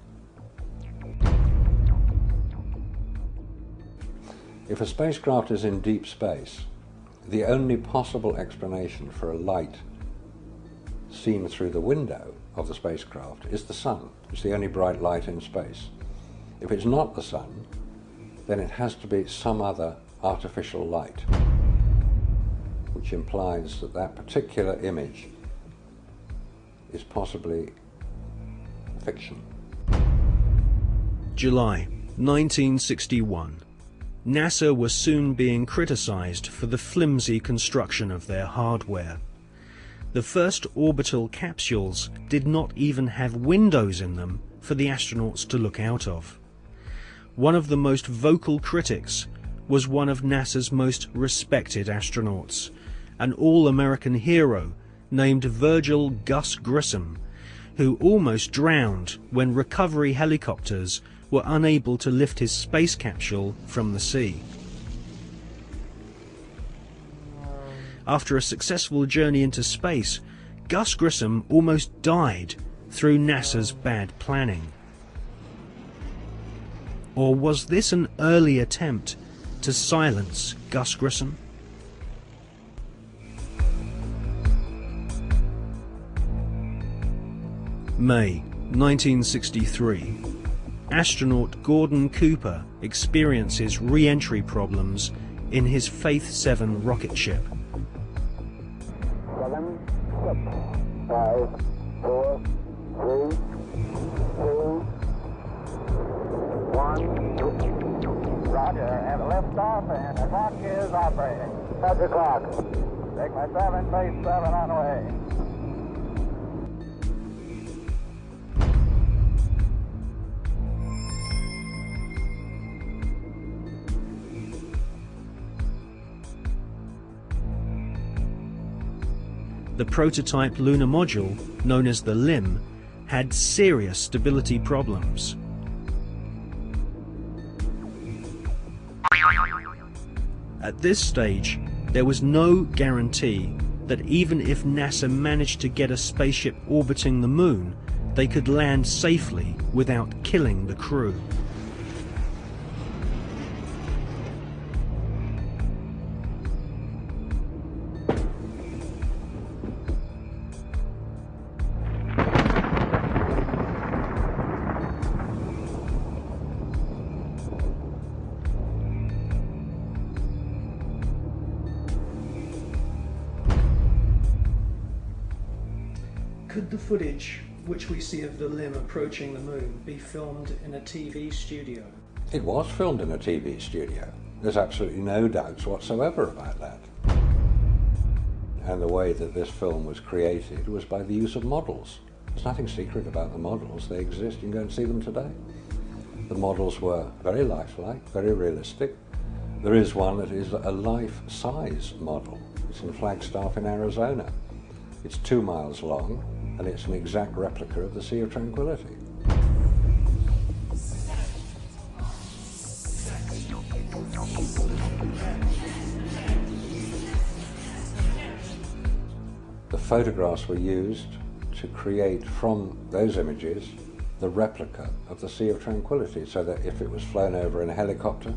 If a spacecraft is in deep space, the only possible explanation for a light seen through the window of the spacecraft is the sun. It's the only bright light in space. If it's not the sun, then it has to be some other artificial light, which implies that that particular image is possibly fiction. July 1961. NASA was soon being criticized for the flimsy construction of their hardware. The first orbital capsules did not even have windows in them for the astronauts to look out of. One of the most vocal critics was one of NASA's most respected astronauts, an all-American hero named Virgil Gus Grissom, who almost drowned when recovery helicopters were unable to lift his space capsule from the sea. After a successful journey into space, Gus Grissom almost died through NASA's bad planning. Or was this an early attempt to silence Gus Grissom? May 1963. Astronaut Gordon Cooper experiences re-entry problems in his Faith 7 rocket ship. 7, 6, 5, 4, 3, 2, 1. Roger, have a lift off and the clock is operating. Start your clock. Take my 7, base 7 on the way. The prototype lunar module, known as the LIM, had serious stability problems. At this stage, there was no guarantee that even if NASA managed to get a spaceship orbiting the moon, they could land safely without killing the crew. Could the footage which we see of the LIM approaching the moon be filmed in a TV studio? It was filmed in a TV studio. There's absolutely no doubts whatsoever about that. And the way that this film was created was by the use of models. There's nothing secret about the models. They exist. You can go and see them today. The models were very lifelike, very realistic. There is one that is a life-size model. It's in Flagstaff in Arizona. It's 2 miles long, and it's an exact replica of the Sea of Tranquility. The photographs were used to create from those images the replica of the Sea of Tranquility, so that if it was flown over in a helicopter,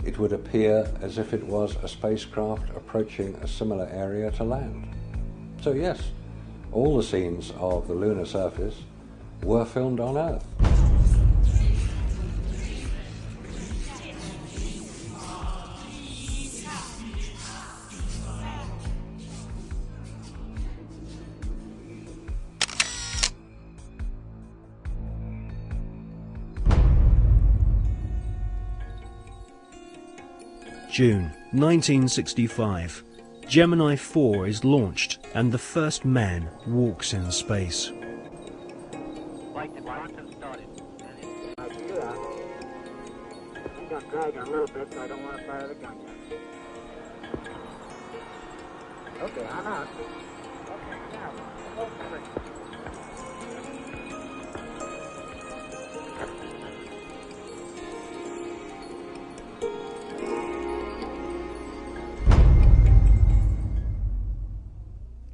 it would appear as if it was a spacecraft approaching a similar area to land. So yes, all the scenes of the lunar surface were filmed on Earth. June 1965. Gemini 4 is launched and the first man walks in space. Like the Parsons started. I'm going to drag a little bit so I don't want to fire the gun yet. Okay, I'm out. Okay, now,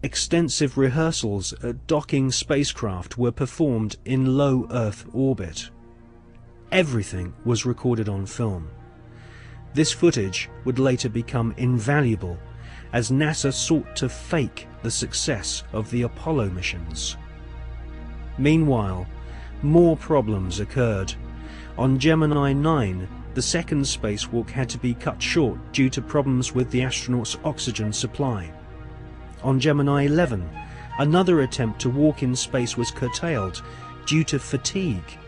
Extensive rehearsals at docking spacecraft were performed in low Earth orbit. Everything was recorded on film. This footage would later become invaluable as NASA sought to fake the success of the Apollo missions. Meanwhile, more problems occurred. On Gemini 9, the second spacewalk had to be cut short due to problems with the astronauts' oxygen supply. On Gemini 11, another attempt to walk in space was curtailed due to fatigue.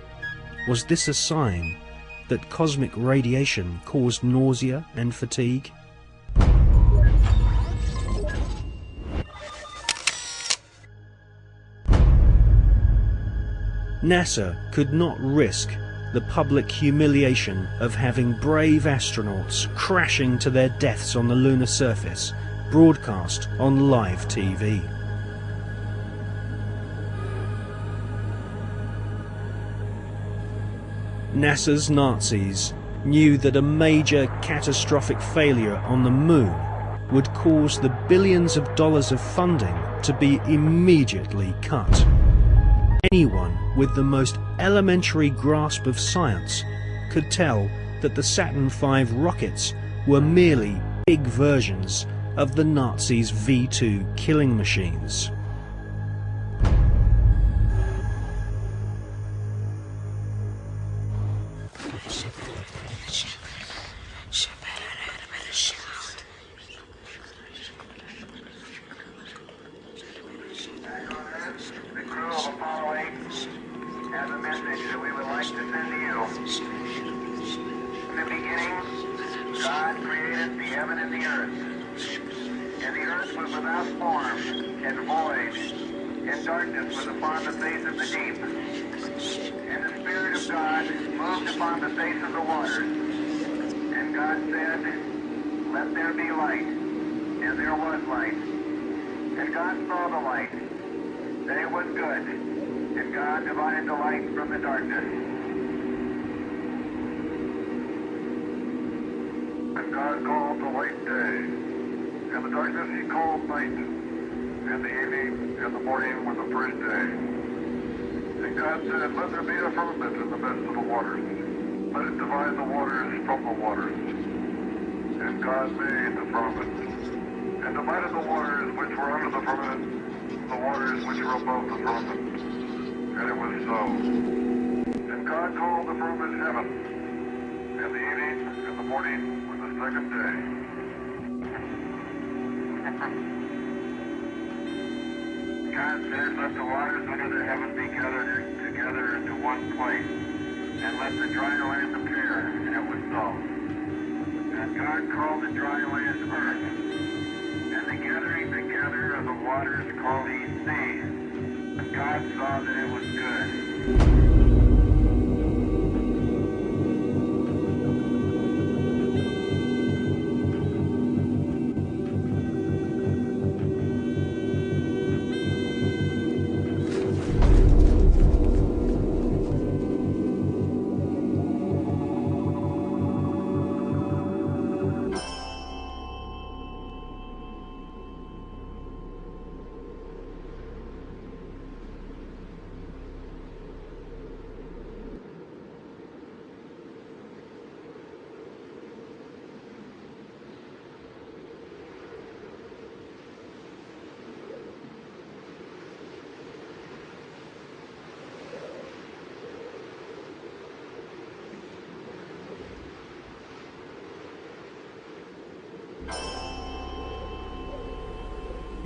Was this a sign that cosmic radiation caused nausea and fatigue? NASA could not risk the public humiliation of having brave astronauts crashing to their deaths on the lunar surface broadcast on live TV. NASA's Nazis knew that a major catastrophic failure on the moon would cause the billions of dollars of funding to be immediately cut. Anyone with the most elementary grasp of science could tell that the Saturn V rockets were merely big versions of the Nazis' V-2 killing machines.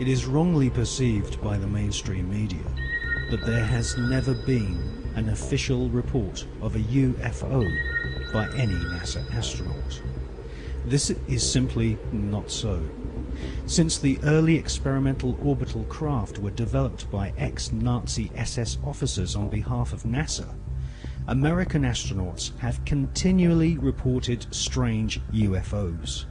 It is wrongly perceived by the mainstream media that there has never been an official report of a UFO by any NASA astronaut. This is simply not so. Since the early experimental orbital craft were developed by ex-Nazi SS officers on behalf of NASA, American astronauts have continually reported strange UFOs.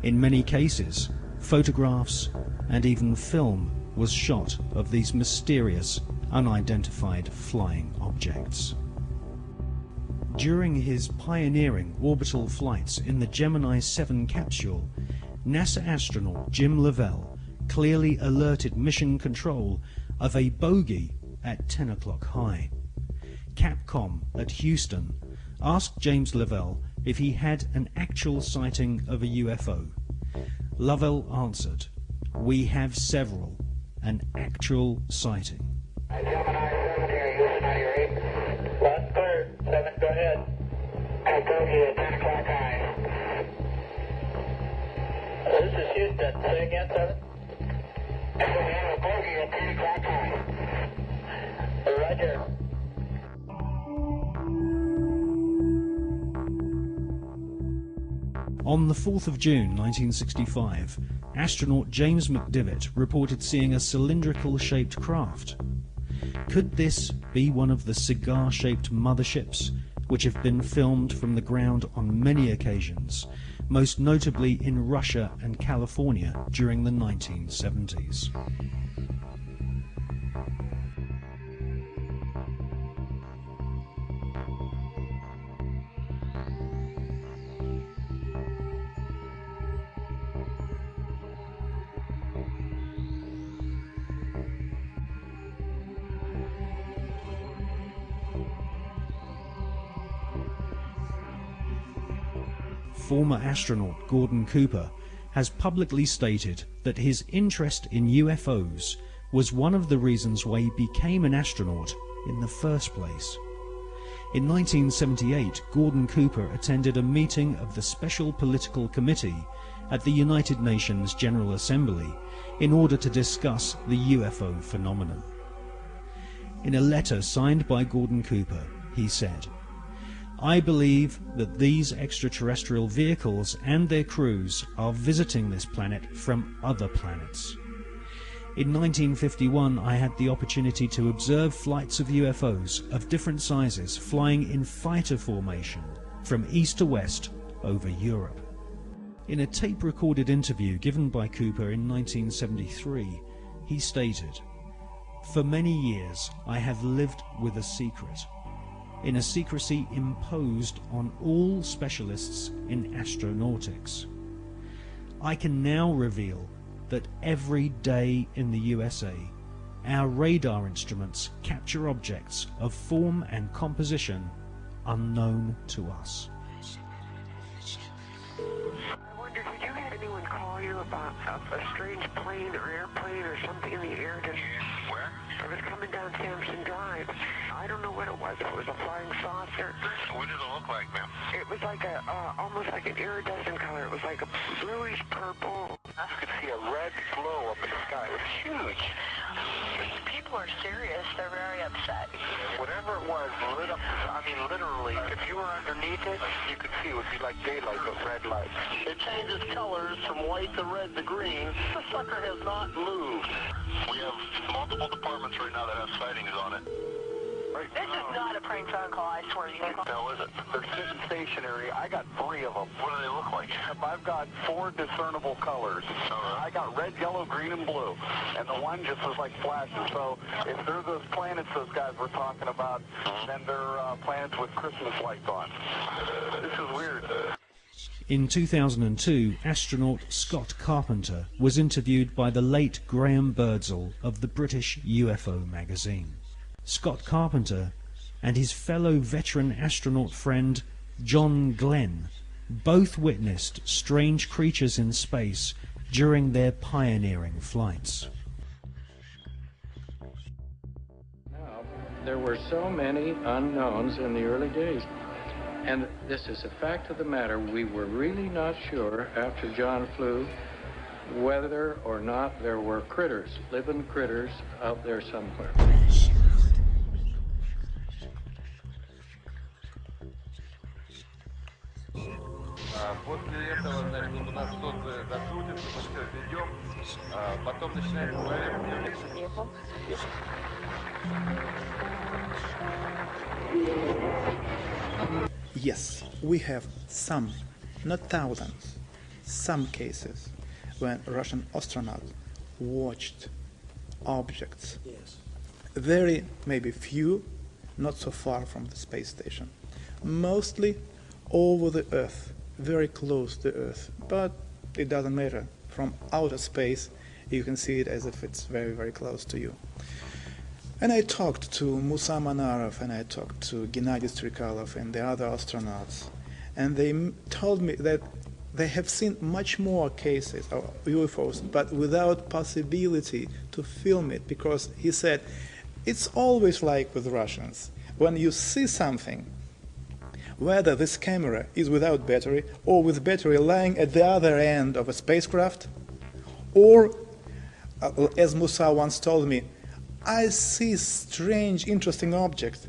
In many cases, photographs and even film was shot of these mysterious, unidentified flying objects. During his pioneering orbital flights in the Gemini 7 capsule, NASA astronaut Jim Lovell clearly alerted Mission Control of a bogey at 10 o'clock high. Capcom at Houston asked James Lovell if he had an actual sighting of a UFO. Lovell answered, "We have several, an actual sighting." Gemini 7 here, Houston, are you ready? That's clear. 7, go ahead. I told you at 10 o'clock high. This is Houston. Say again, 7? We have a bogey at 10 o'clock high. Roger. On the 4th of June 1965, astronaut James McDivitt reported seeing a cylindrical-shaped craft. Could this be one of the cigar-shaped motherships which have been filmed from the ground on many occasions, most notably in Russia and California during the 1970s? Former astronaut Gordon Cooper has publicly stated that his interest in UFOs was one of the reasons why he became an astronaut in the first place. In 1978, Gordon Cooper attended a meeting of the Special Political Committee at the United Nations General Assembly in order to discuss the UFO phenomenon. In a letter signed by Gordon Cooper, he said, "I believe that these extraterrestrial vehicles and their crews are visiting this planet from other planets. In 1951, I had the opportunity to observe flights of UFOs of different sizes flying in fighter formation from east to west over Europe." In a tape-recorded interview given by Cooper in 1973, he stated, "For many years I have lived with a secret, in a secrecy imposed on all specialists in astronautics. I can now reveal that every day in the USA, our radar instruments capture objects of form and composition unknown to us." I wondered, did you have anyone call you about a strange plane or airplane or something in the air? Where? It was coming down Sampson Drive. I don't know what it was. If it was a flying saucer. What did it look like, ma'am? It was like almost like an iridescent color. It was like a bluish purple. You could see a red glow up in the sky. It was huge. These people are serious. They're very upset. Whatever it was lit up. I mean, literally, if you were underneath it, you could see it would be like daylight, but red light. It changes colors from white to red to green. The sucker has not moved. We have multiple departments right now that have sightings on it. Right. This is not a prank phone call, I swear to you. No, is it? They're sitting stationary. I got 3 of them. What do they look like? I've got 4 discernible colors. I got red, yellow, green, and blue. And the one just was like flashing. So if they're those planets those guys were talking about, then they're planets with Christmas lights on. This is weird. In 2002, astronaut Scott Carpenter was interviewed by the late Graham Birdsall of the British UFO magazine. Scott Carpenter and his fellow veteran astronaut friend John Glenn both witnessed strange creatures in space during their pioneering flights. There were so many unknowns in the early days. And this is a fact of the matter. We were really not sure after John flew whether or not there were critters, living critters out there somewhere. После этого, значит, у нас тот закрутится, мы все ведем, потом начинается проверка. Yes, we have some, not thousands, some cases when Russian astronauts watched objects. Yes. Very, maybe few, not so far from the space station. Mostly over the Earth, very close to Earth, but it doesn't matter. From outer space, you can see it as if it's very, very close to you. And I talked to Musa Manarov and I talked to Gennady Strikalov and the other astronauts, and they told me that they have seen much more cases of UFOs, but without possibility to film it, because he said, it's always like with Russians. When you see something, whether this camera is without battery or with battery lying at the other end of a spacecraft, or, as Musa once told me, I see strange, interesting objects,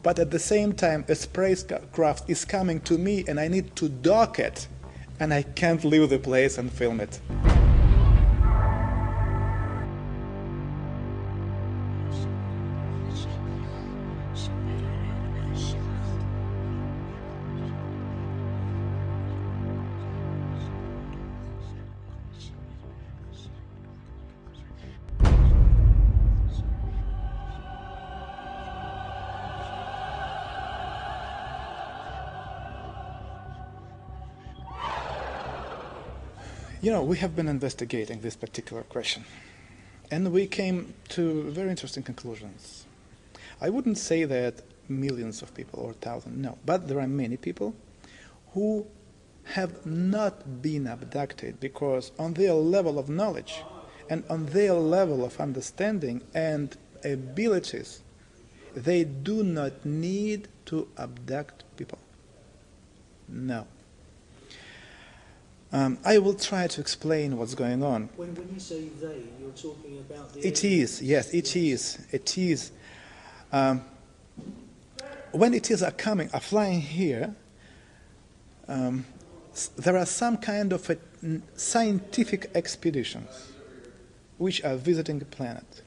but at the same time a spacecraft is coming to me and I need to dock it, and I can't leave the place and film it. You know, we have been investigating this particular question, and we came to very interesting conclusions. I wouldn't say that millions of people or thousands, no, but there are many people who have not been abducted because on their level of knowledge and on their level of understanding and abilities, they do not need to abduct people. No. I will try to explain what's going on. When you say they, you're talking about the... It is, yes, it is. It is. When it is flying here, there are some kind of scientific expeditions which are visiting the planet.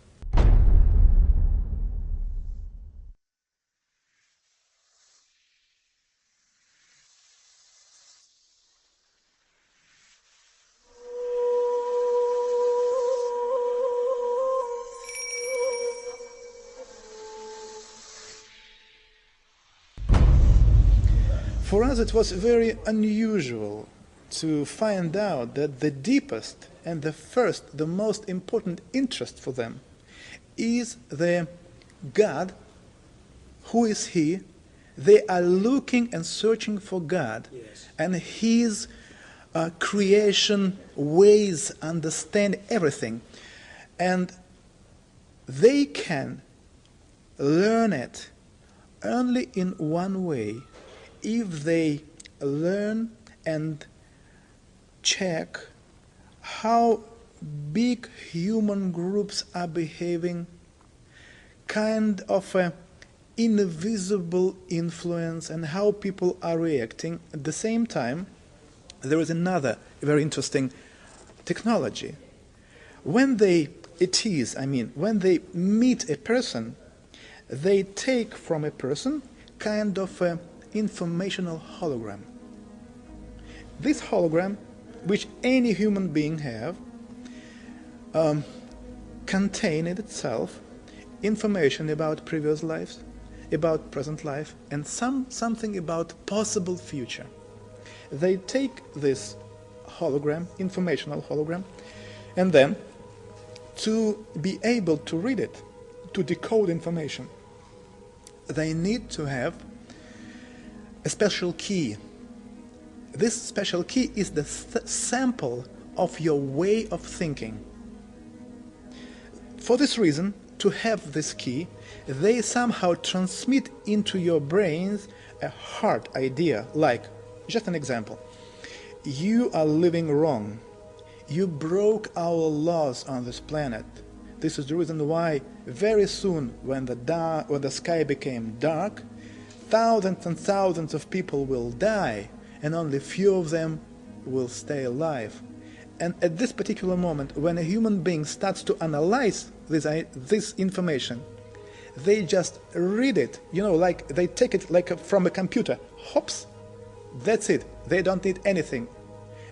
For us, it was very unusual to find out that the deepest and the most important interest for them is the God. Who is He? They are looking and searching for God, yes, and His creation, ways, understand everything. And they can learn it only in one way, if they learn and check how big human groups are behaving, kind of an invisible influence, and how people are reacting. At the same time, there is another very interesting technology. When they meet a person, they take from a person kind of a informational hologram. This hologram, which any human being have, contain in itself information about previous lives, about present life, and something about possible future. They take this hologram, informational hologram, and then to be able to read it, to decode information, they need to have a special key. This special key is the sample of your way of thinking. For this reason, to have this key, they somehow transmit into your brains a hard idea, like, just an example, you are living wrong. You broke our laws on this planet. This is the reason why very soon, when the sky became dark, thousands and thousands of people will die, and only few of them will stay alive. And at this particular moment, when a human being starts to analyze this information, they just read it, you know, like they take it like from a computer. Hops, that's it. They don't need anything.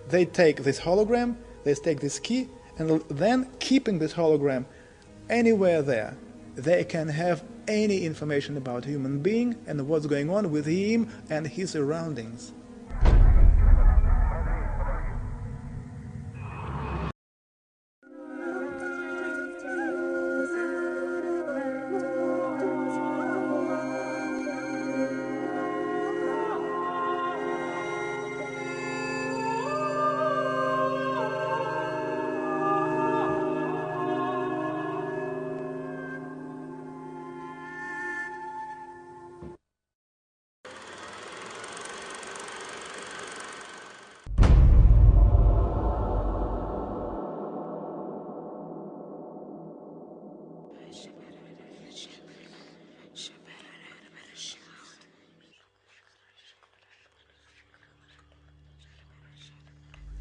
They take this hologram, they take this key, and then keeping this hologram anywhere there, they can have any information about a human being and what's going on with him and his surroundings.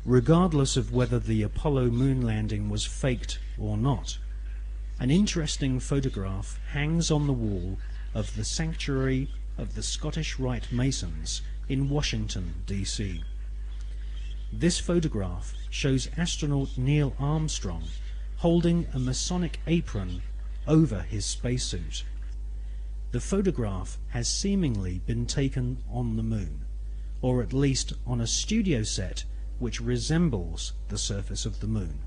Regardless of whether the Apollo moon landing was faked or not, an interesting photograph hangs on the wall of the Sanctuary of the Scottish Rite Masons in Washington, D.C. This photograph shows astronaut Neil Armstrong holding a Masonic apron over his spacesuit. The photograph has seemingly been taken on the moon, or at least on a studio set which resembles the surface of the moon.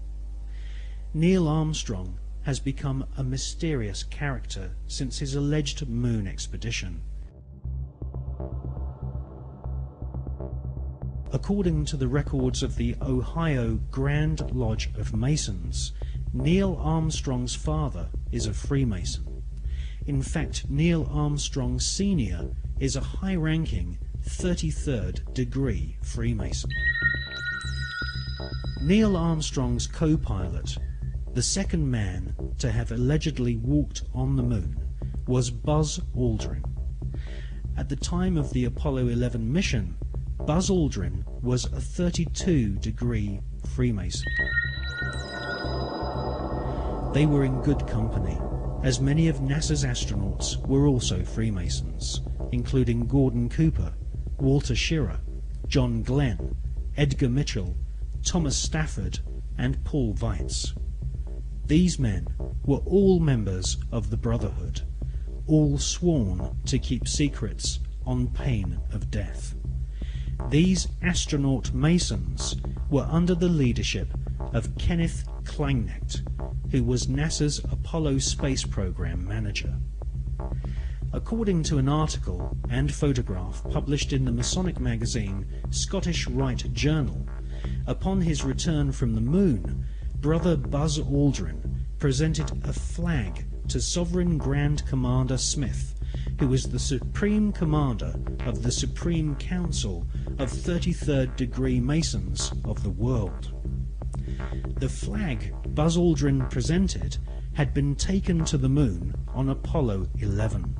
Neil Armstrong has become a mysterious character since his alleged moon expedition. According to the records of the Ohio Grand Lodge of Masons, Neil Armstrong's father is a Freemason. In fact, Neil Armstrong Sr. is a high-ranking 33rd degree Freemason. Neil Armstrong's co-pilot, the second man to have allegedly walked on the moon, was Buzz Aldrin. At the time of the Apollo 11 mission, Buzz Aldrin was a 32 degree Freemason. They were in good company, as many of NASA's astronauts were also Freemasons, including Gordon Cooper, Walter Schirra, John Glenn, Edgar Mitchell, Thomas Stafford, and Paul Weitz. These men were all members of the Brotherhood, all sworn to keep secrets on pain of death. These astronaut Masons were under the leadership of Kenneth Kleineknecht, who was NASA's Apollo space program manager. According to an article and photograph published in the Masonic magazine Scottish Rite Journal, upon his return from the moon, Brother Buzz Aldrin presented a flag to Sovereign Grand Commander Smith, who was the Supreme Commander of the Supreme Council of 33rd degree Masons of the world. The flag Buzz Aldrin presented had been taken to the moon on Apollo 11.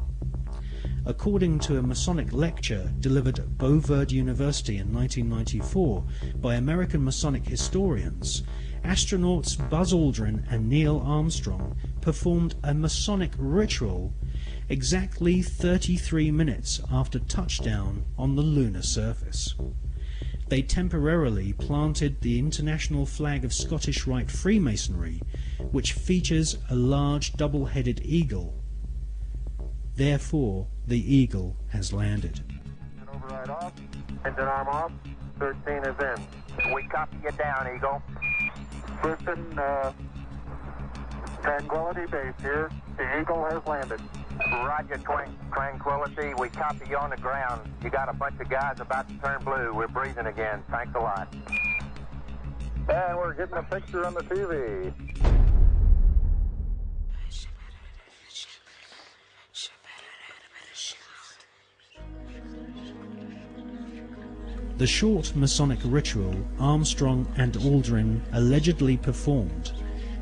According to a Masonic lecture delivered at Beauverde University in 1994 by American Masonic historians, astronauts Buzz Aldrin and Neil Armstrong performed a Masonic ritual exactly 33 minutes after touchdown on the lunar surface. They temporarily planted the international flag of Scottish Rite Freemasonry, which features a large double-headed eagle. Therefore, the eagle has landed. Override off. Engine arm off. 13 is in. We copy you down, Eagle. Listen, Tranquility Base here. The Eagle has landed. Roger, Tranquility. We copy you on the ground. You got a bunch of guys about to turn blue. We're breathing again. Thanks a lot. And we're getting a picture on the TV. The short Masonic ritual Armstrong and Aldrin allegedly performed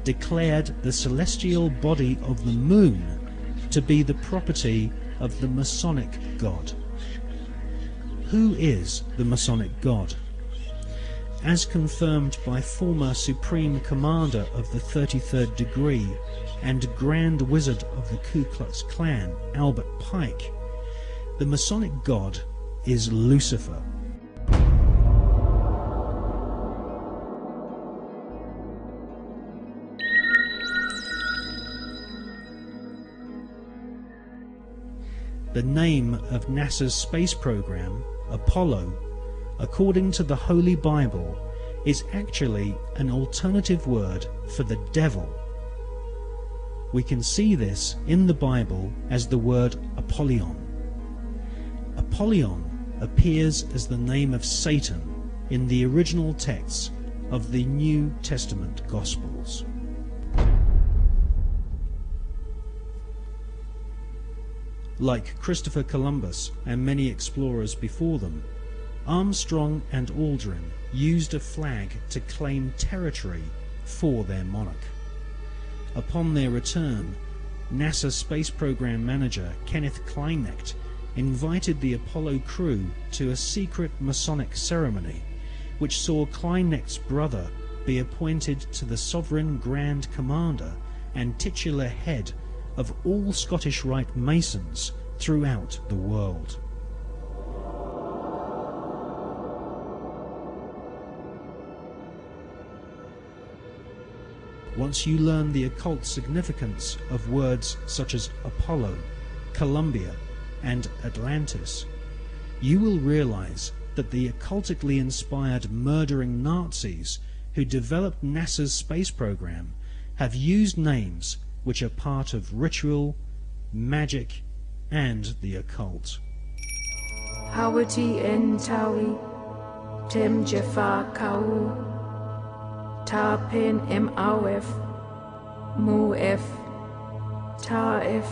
declared the celestial body of the moon to be the property of the Masonic God. who is the Masonic God? As confirmed by former Supreme Commander of the 33rd Degree and Grand Wizard of the Ku Klux Klan, Albert Pike, the Masonic God is Lucifer. The name of NASA's space program, Apollo, according to the Holy Bible, is actually an alternative word for the devil. We can see this in the Bible as the word Apollyon. Apollyon appears as the name of Satan in the original texts of the New Testament Gospels. Like Christopher Columbus and many explorers before them, Armstrong and Aldrin used a flag to claim territory for their monarch. Upon their return, NASA Space Program Manager Kenneth Kleinecht invited the Apollo crew to a secret Masonic ceremony, which saw Kleinecht's brother be appointed to the Sovereign Grand Commander and titular head of all Scottish Rite Masons throughout the world. Once you learn the occult significance of words such as Apollo, Columbia, and Atlantis, you will realize that the occultically inspired murdering Nazis who developed NASA's space program have used names which are part of ritual, magic, and the occult. Hawati en tawi, tem jafar kau, ta pen em awef, mu f, ta f,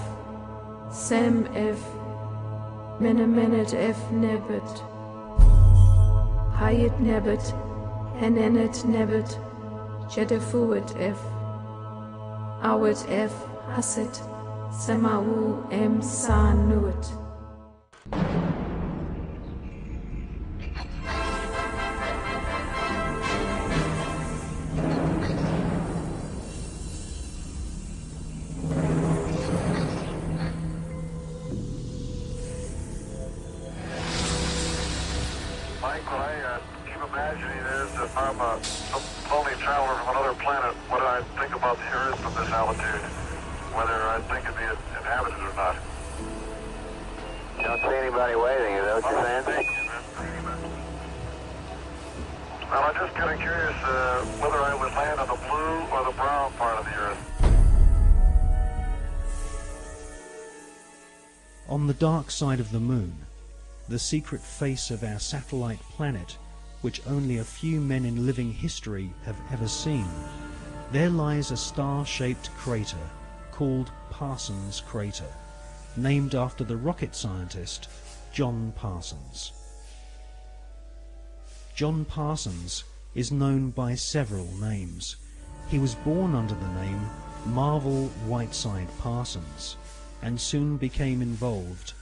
sem f, menemenet f nebet, hayet nebet, henenet nebet, jedefuet f, awet f, haset, semau em sa nuet. On the dark side of the moon, the secret face of our satellite planet, which only a few men in living history have ever seen, there lies a star-shaped crater called Parsons Crater, named after the rocket scientist John Parsons. John Parsons is known by several names. He was born under the name Marvel Whiteside Parsons, and soon became involved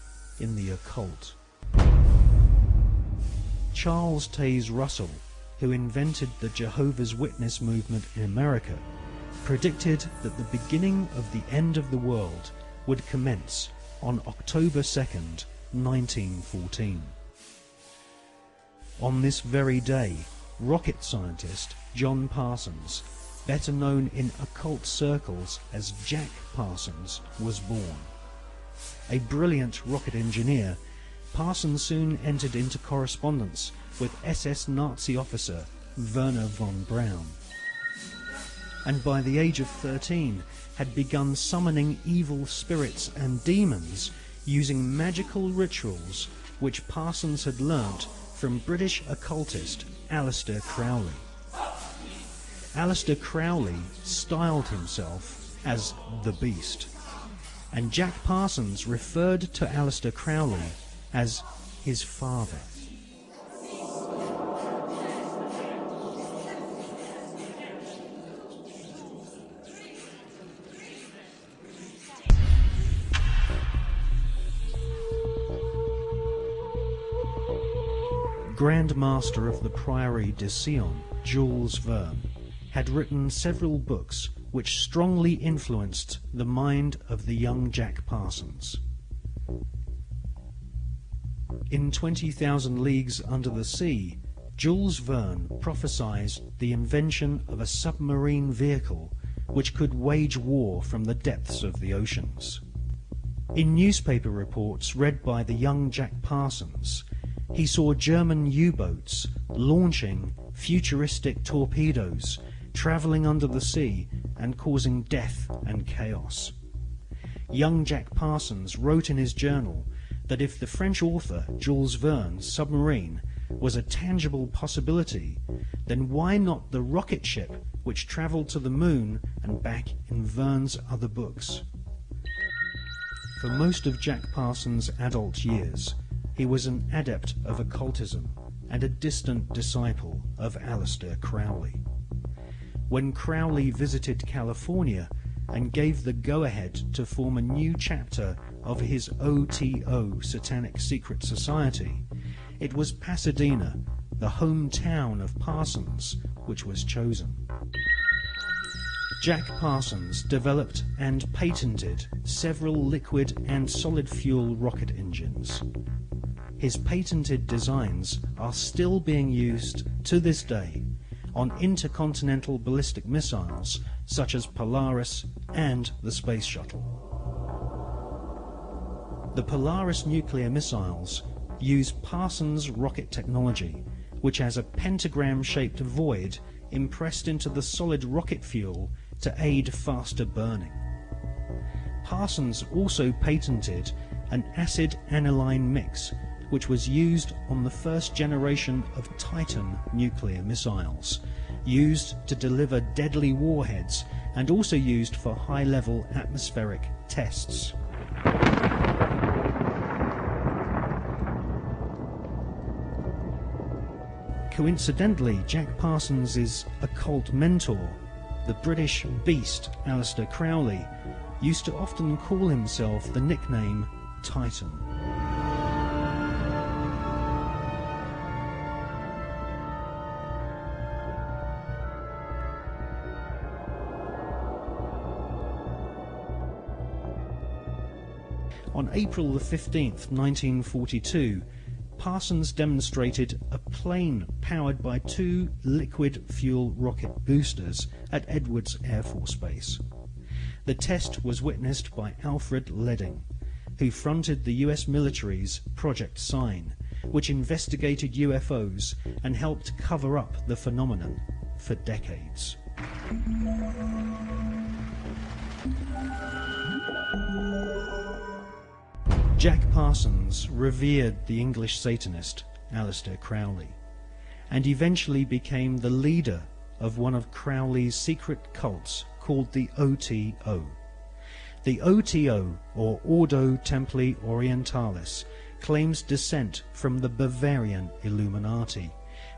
in the occult. Charles Taze Russell, who invented the Jehovah's Witness movement in America, predicted that the beginning of the end of the world would commence on October 2nd, 1914. On this very day, rocket scientist John Parsons, better known in occult circles as Jack Parsons, was born. A brilliant rocket engineer, Parsons soon entered into correspondence with SS Nazi officer Werner von Braun, and by the age of 13 had begun summoning evil spirits and demons using magical rituals which Parsons had learnt from British occultist Aleister Crowley. Aleister Crowley styled himself as the Beast, and Jack Parsons referred to Aleister Crowley as his father. Grand Master of the Priory de Sion, Jules Verne, had written several books which strongly influenced the mind of the young Jack Parsons. In 20,000 Leagues Under the Sea, Jules Verne prophesied the invention of a submarine vehicle which could wage war from the depths of the oceans. In newspaper reports read by the young Jack Parsons, he saw German U-boats launching futuristic torpedoes, travelling under the sea and causing death and chaos. Young Jack Parsons wrote in his journal that if the French author Jules Verne's submarine was a tangible possibility, then why not the rocket ship which travelled to the moon and back in Verne's other books? For most of Jack Parsons' adult years, he was an adept of occultism and a distant disciple of Aleister Crowley. When Crowley visited California and gave the go-ahead to form a new chapter of his OTO Satanic Secret Society, it was Pasadena, the hometown of Parsons, which was chosen. Jack Parsons developed and patented several liquid and solid fuel rocket engines. His patented designs are still being used to this day on intercontinental ballistic missiles such as Polaris and the Space Shuttle. The Polaris nuclear missiles use Parsons rocket technology, which has a pentagram-shaped void impressed into the solid rocket fuel to aid faster burning. Parsons also patented an acid aniline mix, which was used on the first generation of Titan nuclear missiles, used to deliver deadly warheads and also used for high-level atmospheric tests. Coincidentally, Jack Parsons' occult mentor, the British beast Aleister Crowley, used to often call himself the nickname Titan. On April the 15th, 1942, Parsons demonstrated a plane powered by 2 liquid fuel rocket boosters at Edwards Air Force Base. The test was witnessed by Alfred Ledding, who fronted the US military's Project Sign, which investigated UFOs and helped cover up the phenomenon for decades. Jack Parsons revered the English Satanist Aleister Crowley, and eventually became the leader of one of Crowley's secret cults called the OTO. The OTO, or Ordo Templi Orientalis, claims descent from the Bavarian Illuminati,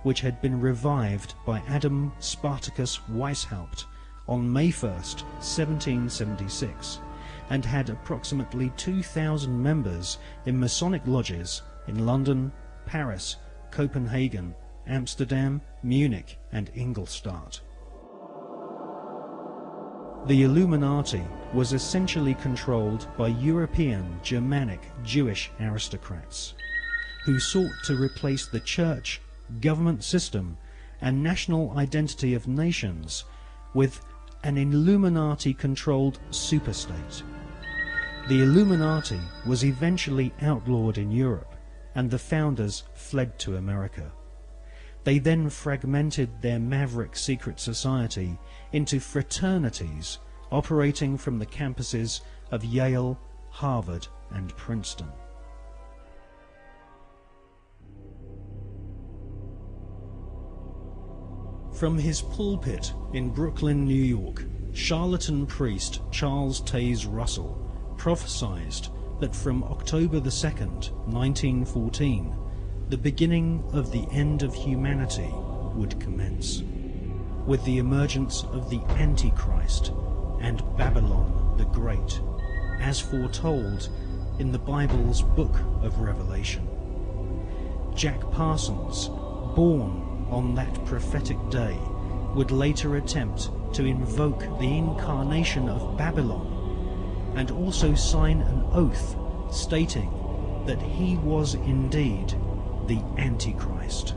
which had been revived by Adam Spartacus Weishaupt on May 1st, 1776, and had approximately 2,000 members in Masonic lodges in London, Paris, Copenhagen, Amsterdam, Munich and Ingolstadt. The Illuminati was essentially controlled by European, Germanic, Jewish aristocrats, who sought to replace the church, government system and national identity of nations with an Illuminati-controlled superstate. The Illuminati was eventually outlawed in Europe, and the founders fled to America. They then fragmented their maverick secret society into fraternities operating from the campuses of Yale, Harvard, and Princeton. From his pulpit in Brooklyn, New York, charlatan priest Charles Taze Russell prophesied that from October the 2nd, 1914, the beginning of the end of humanity would commence, with the emergence of the Antichrist and Babylon the Great, as foretold in the Bible's book of Revelation. Jack Parsons, born on that prophetic day, would later attempt to invoke the incarnation of Babylon and also sign an oath stating that he was indeed the Antichrist.